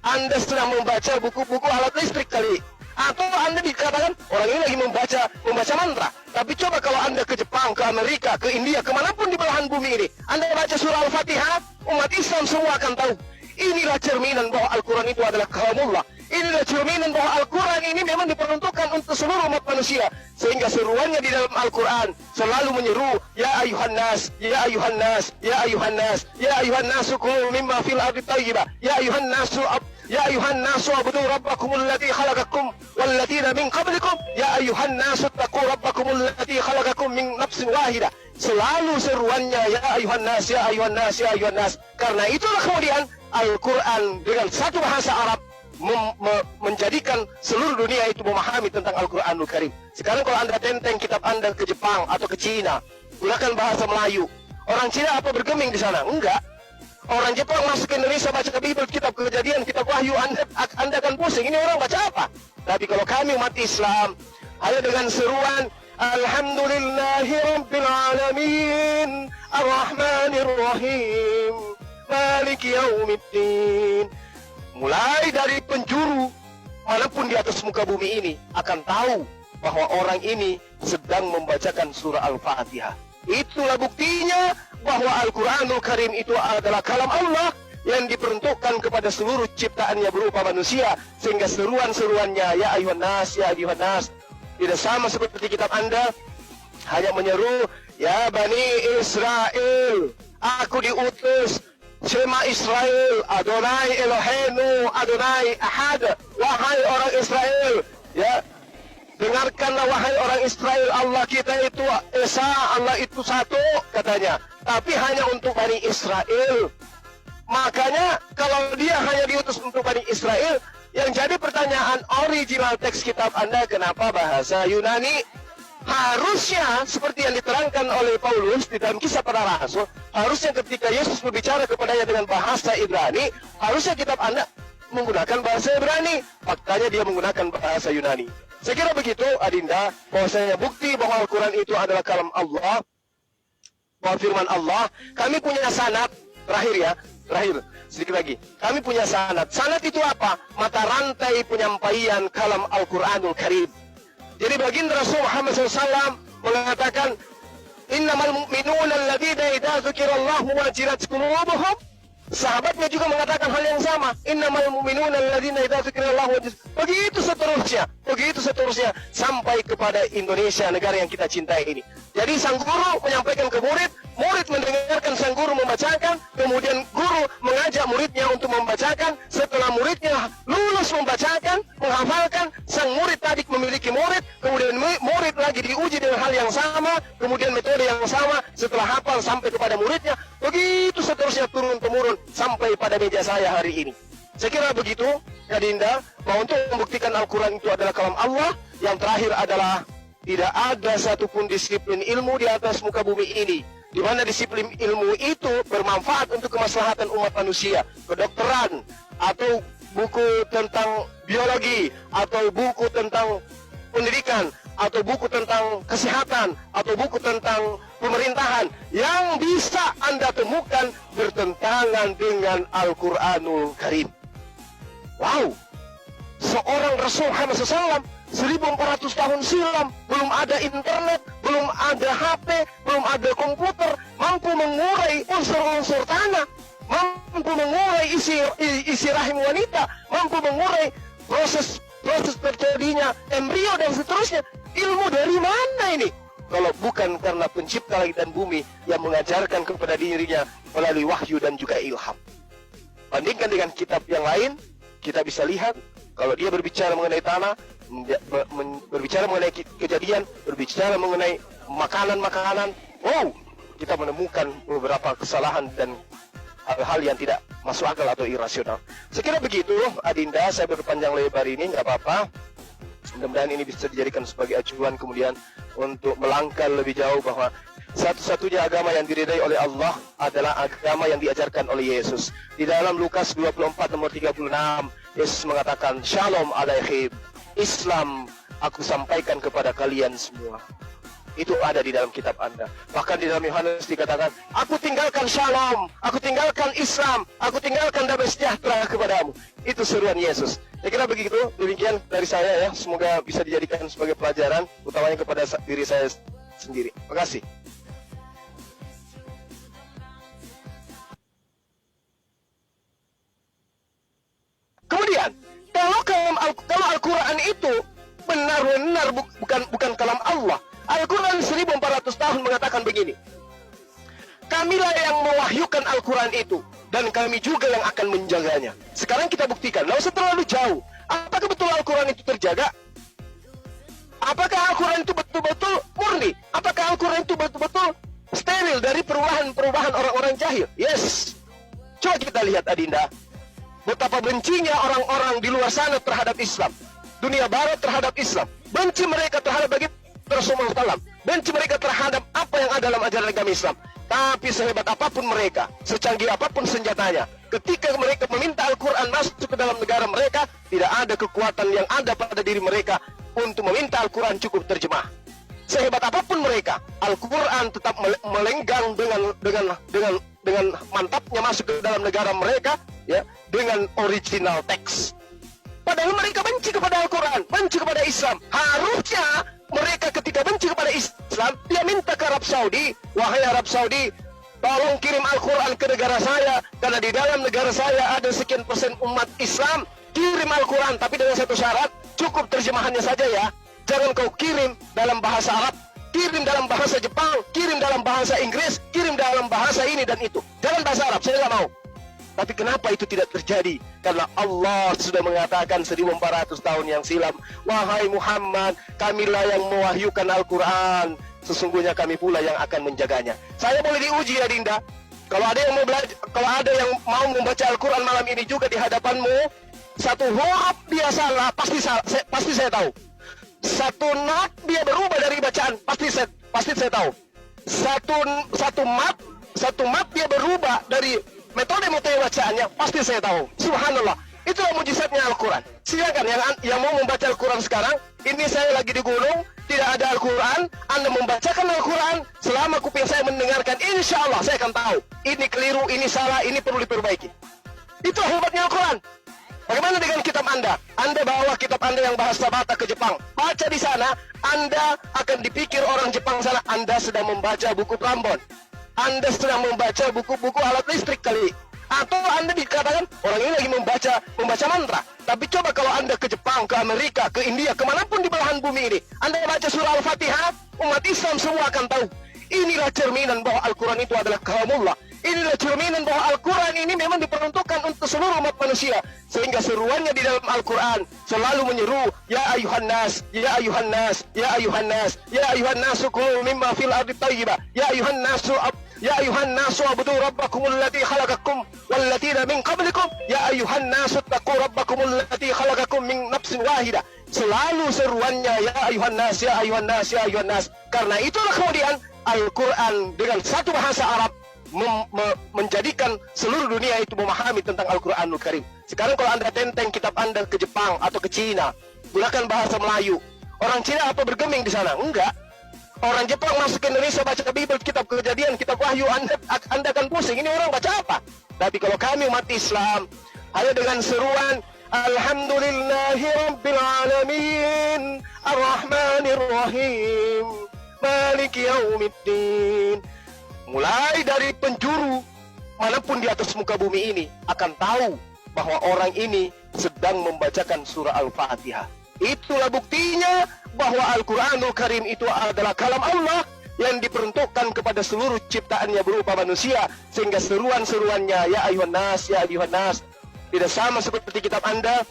Anda sedang membaca buku-buku alat listrik kali. Atau Anda dikatakan orang ini lagi membaca mantra. Tapi coba kalau Anda ke Jepang, ke Amerika, ke India, kemanapun di belahan bumi ini, Anda baca surah Al-Fatihah, umat Islam semua akan tahu. Inilah cerminan bahwa Al-Quran itu adalah kalamullah. Inilah cerminan bahwa Al-Quran ini memang diperuntukkan untuk seluruh umat manusia. Sehingga seruannya di dalam Al-Quran selalu menyeru, Ya ayuhan nas, Ya ayuhan nas, Ya ayuhan nas, Ya ayuhan nasu kulu mimma fil ardi tayyibah, Ya ayuhan nasu abdu rabbakumul ladzi khalaqakum walladzina min qablikum, Ya ayuhan nasu taqu rabbakumul ladzi khalaqakum min nafsin wahidah. Selalu seruannya, Ya ayuhan nas, Ya ayuhan nas, Ya ayuhan nas. Karena itulah kemudian Al-Quran dengan satu bahasa Arab menjadikan seluruh dunia itu memahami tentang Al-Quranul Karim. Sekarang kalau Anda tenteng kitab Anda ke Jepang atau ke Cina, gunakan bahasa Melayu. Orang Cina apa bergeming di sana? Enggak. Orang Jepang masuk ke Indonesia baca Bible, kitab Kejadian, kitab Wahyu, anda akan pusing. Ini orang baca apa? Tapi kalau kami umat Islam, hanya dengan seruan Alhamdulillahi Rabbil Alamin Ar-Rahmanir Rahim Maliki Yaumiddin. Mulai dari penjuru manapun di atas muka bumi ini akan tahu bahwa orang ini sedang membacakan surah Al-Fatihah. Itulah buktinya bahwa Al-Quranul Karim itu adalah kalam Allah yang diperuntukkan kepada seluruh ciptaannya berupa manusia, sehingga seruan-seruannya ya ayuhan nas, ya ayuhan nas, tidak sama seperti kitab Anda hanya menyeru ya Bani Israel, aku diutus, Shema Israel, Adonai Eloheinu, Adonai Ahad, wahai orang Israel, ya dengarkanlah wahai orang Israel, Allah kita itu Esa, Allah itu satu katanya, tapi hanya untuk Bani Israel. Makanya kalau dia hanya diutus untuk Bani Israel, yang jadi pertanyaan original teks kitab Anda, kenapa bahasa Yunani? Harusnya seperti yang diterangkan oleh Paulus di dalam Kisah Para Rasul, harusnya ketika Yesus berbicara kepadanya dengan bahasa Ibrani, harusnya kitab Anda menggunakan bahasa Ibrani. Faktanya dia menggunakan bahasa Yunani. Saya kira begitu, Adinda, bahwasanya bukti bahwa Al-Quran itu adalah kalam Allah, bahwa firman Allah. Kami punya sanad, terakhir, sedikit lagi. Kami punya sanad. Sanad itu apa? Mata rantai penyampaian kalam Al-Quranul Karim. Jadi baginda Rasul Muhammad SAW mengatakan, Innamal mu'minuna alladhina idza dzukirallahu wajilat qulubuhum. Sahabatnya juga mengatakan hal yang sama. Innamal mu'minuna alladhina idza dzukirallahu wajilat. Begitu seterusnya sampai kepada Indonesia, negara yang kita cintai ini. Jadi sang guru menyampaikan ke murid, murid mendengarkan sang guru membacakan, kemudian guru mengajak muridnya untuk membacakan. Setelah muridnya lulus membacakan, menghafalkan, sang murid tadi memiliki murid, kemudian murid lagi diuji dengan hal yang sama, kemudian metode yang sama, setelah hafal sampai kepada muridnya, begitu seterusnya turun-temurun sampai pada meja saya hari ini. Saya kira begitu, Adinda, bahwa untuk membuktikan Al-Quran itu adalah kalam Allah. Yang terakhir adalah tidak ada satupun disiplin ilmu di atas muka bumi ini di mana disiplin ilmu itu bermanfaat untuk kemaslahatan umat manusia. Kedokteran, atau buku tentang biologi, atau buku tentang pendidikan, atau buku tentang kesehatan, atau buku tentang pemerintahan yang bisa Anda temukan bertentangan dengan Al-Quranul Karim. Wow, seorang Rasul Muhammad SAW 1400 tahun silam, belum ada internet, belum ada HP, belum ada komputer, mampu mengurai unsur-unsur tanah, mampu mengurai isi rahim wanita, mampu mengurai proses terjadinya embrio dan seterusnya. Ilmu dari mana ini? Kalau bukan karena pencipta langit dan bumi yang mengajarkan kepada dirinya melalui wahyu dan juga ilham. Bandingkan dengan kitab yang lain, kita bisa lihat kalau dia berbicara mengenai tanah, berbicara mengenai kejadian, berbicara mengenai makanan-makanan, wow, kita menemukan beberapa kesalahan dan hal-hal yang tidak masuk akal atau irasional. Sekira begitu, Adinda, saya berpanjang lebar ini, nggak apa-apa. Mudah-mudahan ini bisa dijadikan sebagai acuan kemudian untuk melangkah lebih jauh bahwa satu-satunya agama yang diridai oleh Allah adalah agama yang diajarkan oleh Yesus. Di dalam Lukas 24 nomor 36, Yesus mengatakan, Shalom alaihim, Islam aku sampaikan kepada kalian semua. Itu ada di dalam kitab Anda. Bahkan di dalam Yohanes dikatakan, aku tinggalkan shalom, aku tinggalkan Islam, aku tinggalkan damai sejahtera kepadamu. Itu seruan Yesus. Saya kira begitu, demikian dari saya ya. Semoga bisa dijadikan sebagai pelajaran, utamanya kepada diri saya sendiri. Terima kasih. Kemudian, kalau Al-Quran itu benar-benar bukan kalam Allah. Al-Quran 1400 tahun mengatakan begini, kamilah yang mewahyukan Al-Quran itu, dan kami juga yang akan menjaganya. Sekarang kita buktikan, nggak usah terlalu jauh. Apakah betul Al-Quran itu terjaga? Apakah Al-Quran itu betul-betul murni? Apakah Al-Quran itu betul-betul steril dari perubahan orang-orang jahil? Yes. Coba kita lihat, Adinda, betapa bencinya orang-orang di luar sana terhadap Islam. Dunia barat terhadap Islam. Benci mereka terhadap baginda Rasulullah SAW. Benci mereka terhadap apa yang ada dalam ajaran agama Islam. Tapi sehebat apapun mereka, secanggih apapun senjatanya, ketika mereka meminta Al-Quran masuk ke dalam negara mereka, tidak ada kekuatan yang ada pada diri mereka untuk meminta Al-Quran cukup terjemah. Sehebat apapun mereka, Al-Quran tetap melenggang dengan mantapnya masuk ke dalam negara mereka, ya, dengan original teks. Padahal mereka benci kepada Al-Quran, benci kepada Islam. Harusnya mereka ketika benci kepada Islam, dia minta ke Arab Saudi, wahai Arab Saudi, tolong kirim Al-Quran ke negara saya, karena di dalam negara saya ada sekian persen umat Islam. Kirim Al-Quran, tapi dengan satu syarat, cukup terjemahannya saja ya. Jangan kau kirim dalam bahasa Arab, kirim dalam bahasa Jepang, kirim dalam bahasa Inggris, kirim dalam bahasa ini dan itu. Jangan bahasa Arab, saya nggak mau. Tapi kenapa itu tidak terjadi? Karena Allah sudah mengatakan 1400 tahun yang silam, wahai Muhammad, kamilah yang mewahyukan Al-Quran, sesungguhnya kami pula yang akan menjaganya. Saya boleh diuji ya Dinda. Kalau ada yang mau belajar, kalau ada yang mau membaca Al-Quran malam ini juga di hadapanmu, satu huruf dia salah, pasti saya tahu. Satu not dia berubah dari bacaan, pasti saya tahu. Satu mat dia berubah dari metode bacaannya, pasti saya tahu. Subhanallah, itulah mujizatnya Al-Quran. Silakan yang mau membaca Al-Quran sekarang, ini saya lagi di gunung, tidak ada Al-Quran, Anda membacakan Al-Quran, selama kuping saya mendengarkan, insya Allah saya akan tahu, ini keliru, ini salah, ini perlu diperbaiki. Itu hebatnya Al-Quran. Bagaimana dengan kitab Anda? Anda bawa kitab Anda yang bahasa Batak ke Jepang, baca di sana, Anda akan dipikir orang Jepang sana, Anda sedang membaca buku Prambon, Anda sedang membaca buku-buku alat listrik kali, atau Anda dikatakan orang ini lagi membaca mantra. Tapi coba kalau Anda ke Jepang, ke Amerika, ke India, kemanapun di belahan bumi ini, Anda baca surah Al-Fatihah, umat Islam semua akan tahu. Inilah cerminan bahwa Al-Quran itu adalah kalamullah. Inilah cerminan bahwa Al-Quran ini memang diperuntukkan untuk seluruh umat manusia. Sehingga seruannya di dalam Al-Quran selalu menyeru, Ya ayuhan nas, Ya ayuhan nas, Ya ayuhan nas, Ya ayuhan nasu kulu mimma fil ardi tayyibah, Ya ayuhan nasu abudu rabbakumul ladzi khalaqakum walladziina min qablikum, Ya ayuhan nasu taqu rabbakumul ladzi khalaqakum min nafsin wahidah. Selalu seruannya, Ya ayuhan nas, Ya ayuhan nas, Ya ayuhan nas. Karena itulah kemudian Al-Quran dengan satu bahasa Arab menjadikan seluruh dunia itu memahami tentang Al-Quranul Karim. Sekarang kalau Anda tenteng kitab Anda ke Jepang atau ke Cina, gunakan bahasa Melayu. Orang Cina apa bergeming di sana? Enggak. Orang Jepang masuk ke Indonesia baca Bible, kitab Kejadian, kitab Wahyu, Anda akan pusing. Ini orang baca apa? Tapi kalau kami umat Islam, hanya dengan seruan Alhamdulillahi Rabbil Alamin Ar-Rahmanir Rahim Maliki Yaumiddin, mulai dari penjuru manapun di atas muka bumi ini akan tahu bahwa orang ini sedang membacakan surah Al-Fatihah. Itulah buktinya bahwa Al-Quranul Karim itu adalah kalam Allah yang diperuntukkan kepada seluruh ciptaannya berupa manusia, sehingga seruan-seruannya Ya ayuhan nas, Ya ayuhan nas tidak sama seperti kitab Anda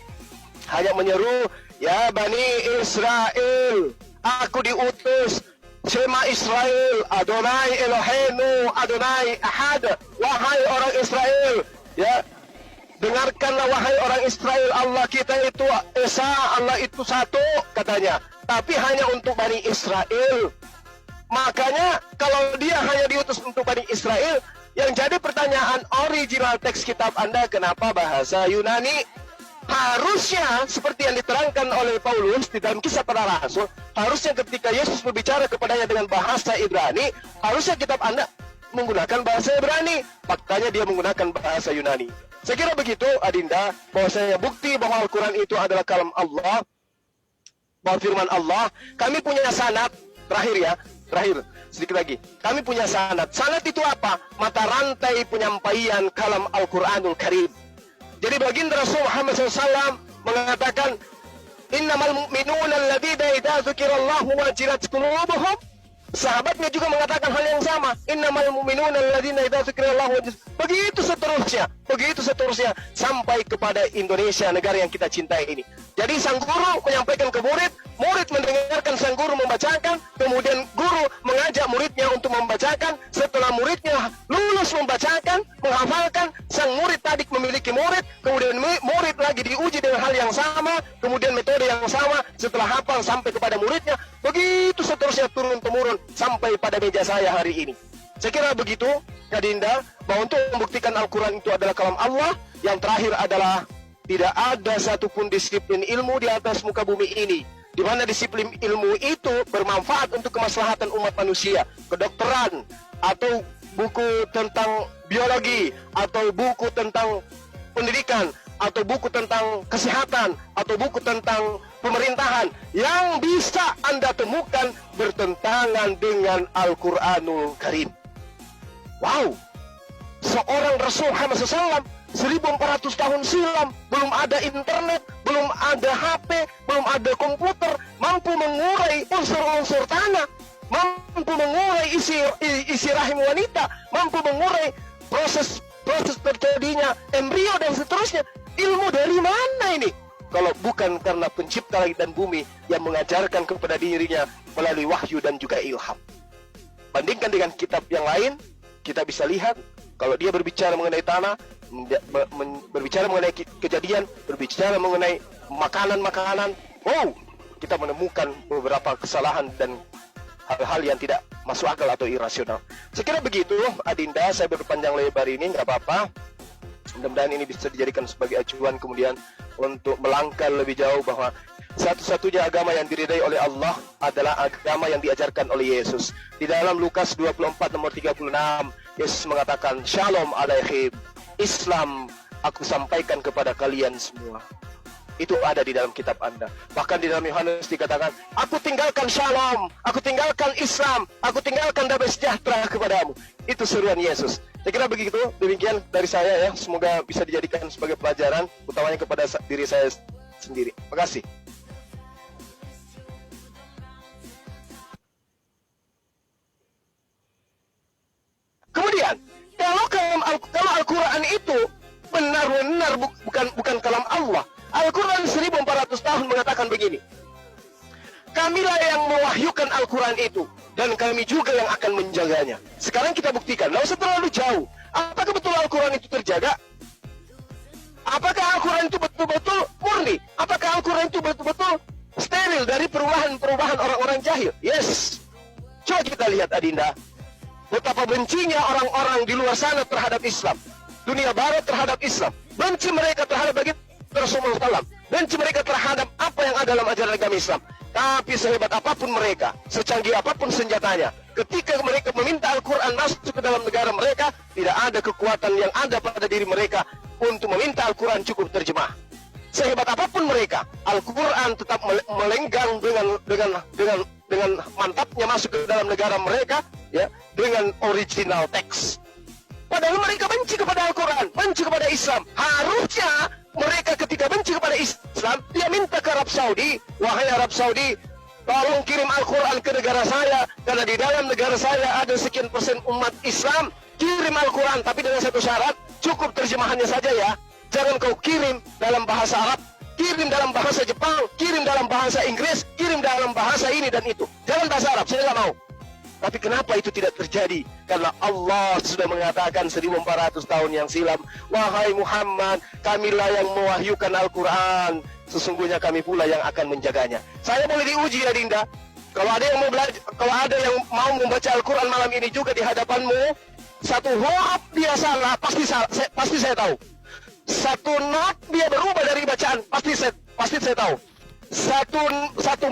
hanya menyeru Ya Bani Israel, aku diutus, Shema Israel, Adonai Eloheinu, Adonai Ahad. Wahai orang Israel, ya, dengarkanlah wahai orang Israel, Allah kita itu Esa, Allah itu satu, katanya. Tapi hanya untuk Bani Israel. Makanya kalau dia hanya diutus untuk Bani Israel, yang jadi pertanyaan original teks kitab Anda, kenapa bahasa Yunani? Harusnya seperti yang diterangkan oleh Paulus di dalam Kisah Para Rasul, harusnya ketika Yesus berbicara kepadanya dengan bahasa Ibrani, harusnya kitab Anda menggunakan bahasa Ibrani. Faktanya dia menggunakan bahasa Yunani. Saya kira begitu Adinda, bahwasanya bukti bahwa Al-Quran itu adalah kalam Allah, bahwa firman Allah. Kami punya sanad, terakhir sedikit lagi. Kami punya sanad. Sanad itu apa? Mata rantai penyampaian kalam Al-Quranul Karim. Jadi baginda Rasul Muhammad SAW mengatakan, Innamal mu'minuna alladhina idza dzukirallahu wajilat qulubuhum. Sahabatnya juga mengatakan hal yang sama. Innamal mu'minuna alladhina idza dzukirallahu wajilat. Begitu seterusnya sampai kepada Indonesia, negara yang kita cintai ini. Jadi sang guru menyampaikan ke murid, murid mendengarkan sang guru membacakan, kemudian guru mengajak muridnya untuk membacakan. Setelah muridnya lulus membacakan, menghafalkan, sang murid tadi memiliki murid, kemudian murid lagi diuji dengan hal yang sama, kemudian metode yang sama, setelah hafal sampai kepada muridnya, begitu seterusnya turun-temurun sampai pada meja saya hari ini. Saya kira begitu, Adinda, bahwa untuk membuktikan Al-Quran itu adalah kalam Allah, yang terakhir adalah tidak ada satupun disiplin ilmu di atas muka bumi ini di mana disiplin ilmu itu bermanfaat untuk kemaslahatan umat manusia. Kedokteran, atau buku tentang biologi, atau buku tentang pendidikan, atau buku tentang kesehatan, atau buku tentang pemerintahan yang bisa Anda temukan bertentangan dengan Al-Quranul Karim. Wow, seorang Rasul Muhammad SAW 1400 tahun silam, belum ada internet, belum ada HP, belum ada komputer, mampu mengurai unsur-unsur tanah, mampu mengurai isi rahim wanita, mampu mengurai proses terjadinya embrio dan seterusnya. Ilmu dari mana ini? Kalau bukan karena pencipta langit dan bumi yang mengajarkan kepada dirinya melalui wahyu dan juga ilham. Bandingkan dengan kitab yang lain, kita bisa lihat kalau dia berbicara mengenai tanah, berbicara mengenai kejadian, berbicara mengenai makanan-makanan, wow, kita menemukan beberapa kesalahan dan hal-hal yang tidak masuk akal atau irasional. Saya kira begitu, Adinda, saya berpanjang lebar ini, nggak apa-apa. Mudah-mudahan ini bisa dijadikan sebagai acuan kemudian untuk melangkah lebih jauh bahwa satu-satunya agama yang diridai oleh Allah adalah agama yang diajarkan oleh Yesus. Di dalam Lukas 24 nomor 36, Yesus mengatakan, Shalom alaihim, Islam aku sampaikan kepada kalian semua. Itu ada di dalam kitab Anda. Bahkan di dalam Yohanes dikatakan, aku tinggalkan shalom, aku tinggalkan Islam, aku tinggalkan damai sejahtera kepadamu. Itu seruan Yesus. Saya kira begitu, demikian dari saya ya. Semoga bisa dijadikan sebagai pelajaran, utamanya kepada diri saya sendiri. Terima kasih. Kemudian, kalau Al-Quran itu benar-benar bukan kalam Allah. Al-Quran 1400 tahun mengatakan begini, kamilah yang mewahyukan Al-Quran itu, dan kami juga yang akan menjaganya. Sekarang kita buktikan, nggak usah terlalu jauh. Apakah betul Al-Quran itu terjaga? Apakah Al-Quran itu betul-betul murni? Apakah Al-Quran itu betul-betul steril dari perubahan orang-orang jahil? Yes. Coba kita lihat, Adinda, betapa bencinya orang-orang di luar sana terhadap Islam. Dunia barat terhadap Islam. Benci mereka terhadap baginda Rasulullah SAW. Benci mereka terhadap apa yang ada dalam ajaran agama Islam. Tapi sehebat apapun mereka, secanggih apapun senjatanya, ketika mereka meminta Al-Quran masuk ke dalam negara mereka, tidak ada kekuatan yang ada pada diri mereka untuk meminta Al-Quran cukup terjemah. Sehebat apapun mereka, Al-Quran tetap melenggang dengan mantapnya masuk ke dalam negara mereka, ya, dengan original teks. Padahal mereka benci kepada Al-Quran, benci kepada Islam. Harusnya mereka ketika benci kepada Islam, dia minta ke Arab Saudi, wahai Arab Saudi, tolong kirim Al-Quran ke negara saya, karena di dalam negara saya ada sekian persen umat Islam. Kirim Al-Quran, tapi dengan satu syarat, cukup terjemahannya saja ya. Jangan kau kirim dalam bahasa Arab, kirim dalam bahasa Jepang, kirim dalam bahasa Inggris, kirim dalam bahasa ini dan itu. Jangan bahasa Arab, saya nggak mau. Tapi kenapa itu tidak terjadi? Karena Allah sudah mengatakan 1400 tahun yang silam, wahai Muhammad, kamilah yang mewahyukan Al-Quran, sesungguhnya kami pula yang akan menjaganya. Saya boleh diuji ya Dinda. Kalau ada yang mau belajar, kalau ada yang mau membaca Al-Quran malam ini juga di hadapanmu, satu huruf dia salah, pasti saya tahu. Satu not dia berubah dari bacaan, pasti saya tahu. Satu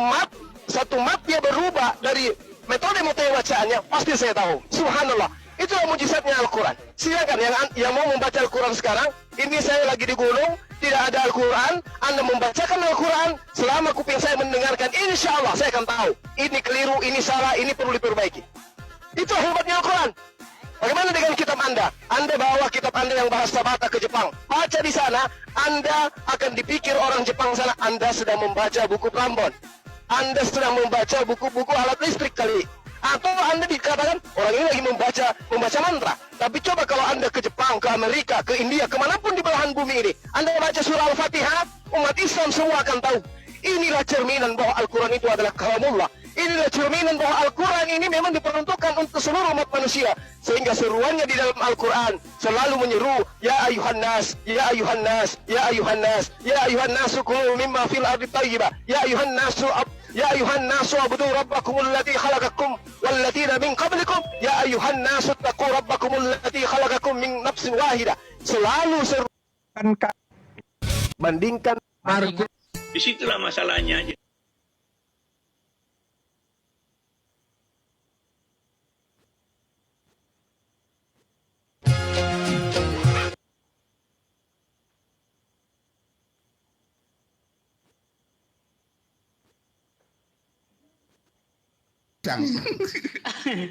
mat dia berubah dari metode bacaannya, pasti saya tahu. Subhanallah, itulah mujizatnya Al-Quran. Silakan yang mau membaca Al-Quran sekarang, ini saya lagi di gunung, tidak ada Al-Quran, Anda membacakan Al-Quran, selama kuping saya mendengarkan, insya Allah saya akan tahu, ini keliru, ini salah, ini perlu diperbaiki. Itu hebatnya Al-Quran. Bagaimana dengan kitab Anda? Anda bawa kitab Anda yang bahasa Batak ke Jepang, baca di sana, Anda akan dipikir orang Jepang sana, Anda sedang membaca buku Prambon. Anda sedang membaca buku-buku alat listrik kali. Atau Anda dikatakan orang ini lagi membaca mantra. Tapi coba kalau Anda ke Jepang, ke Amerika, ke India, kemanapun di belahan bumi ini, Anda baca surah Al-Fatihah, umat Islam semua akan tahu. Inilah cerminan bahwa Al-Quran itu adalah kalamullah. Inilah cerminan bahwa Al-Quran ini memang diperuntukkan untuk seluruh umat manusia. Sehingga seruannya di dalam Al-Quran selalu menyeru, Ya ayuhan nas, Ya ayuhan nas, Ya ayuhan nas, Ya ayuhan nasu kulu mimma fil ardi tayyibah, Ya ayuhan nasu Ya ayuhan nasu abudu rabbakumul ladzi khalaqakum walladzina min qablikum ya ayuhan nasu taqu rabbakumul ladzi khalaqakum min nafsin wahidah. Selalu serukan bandingkan marfu. Disitulah masalahnya aja.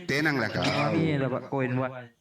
Tenang lah kau. Ini dapat koin buat.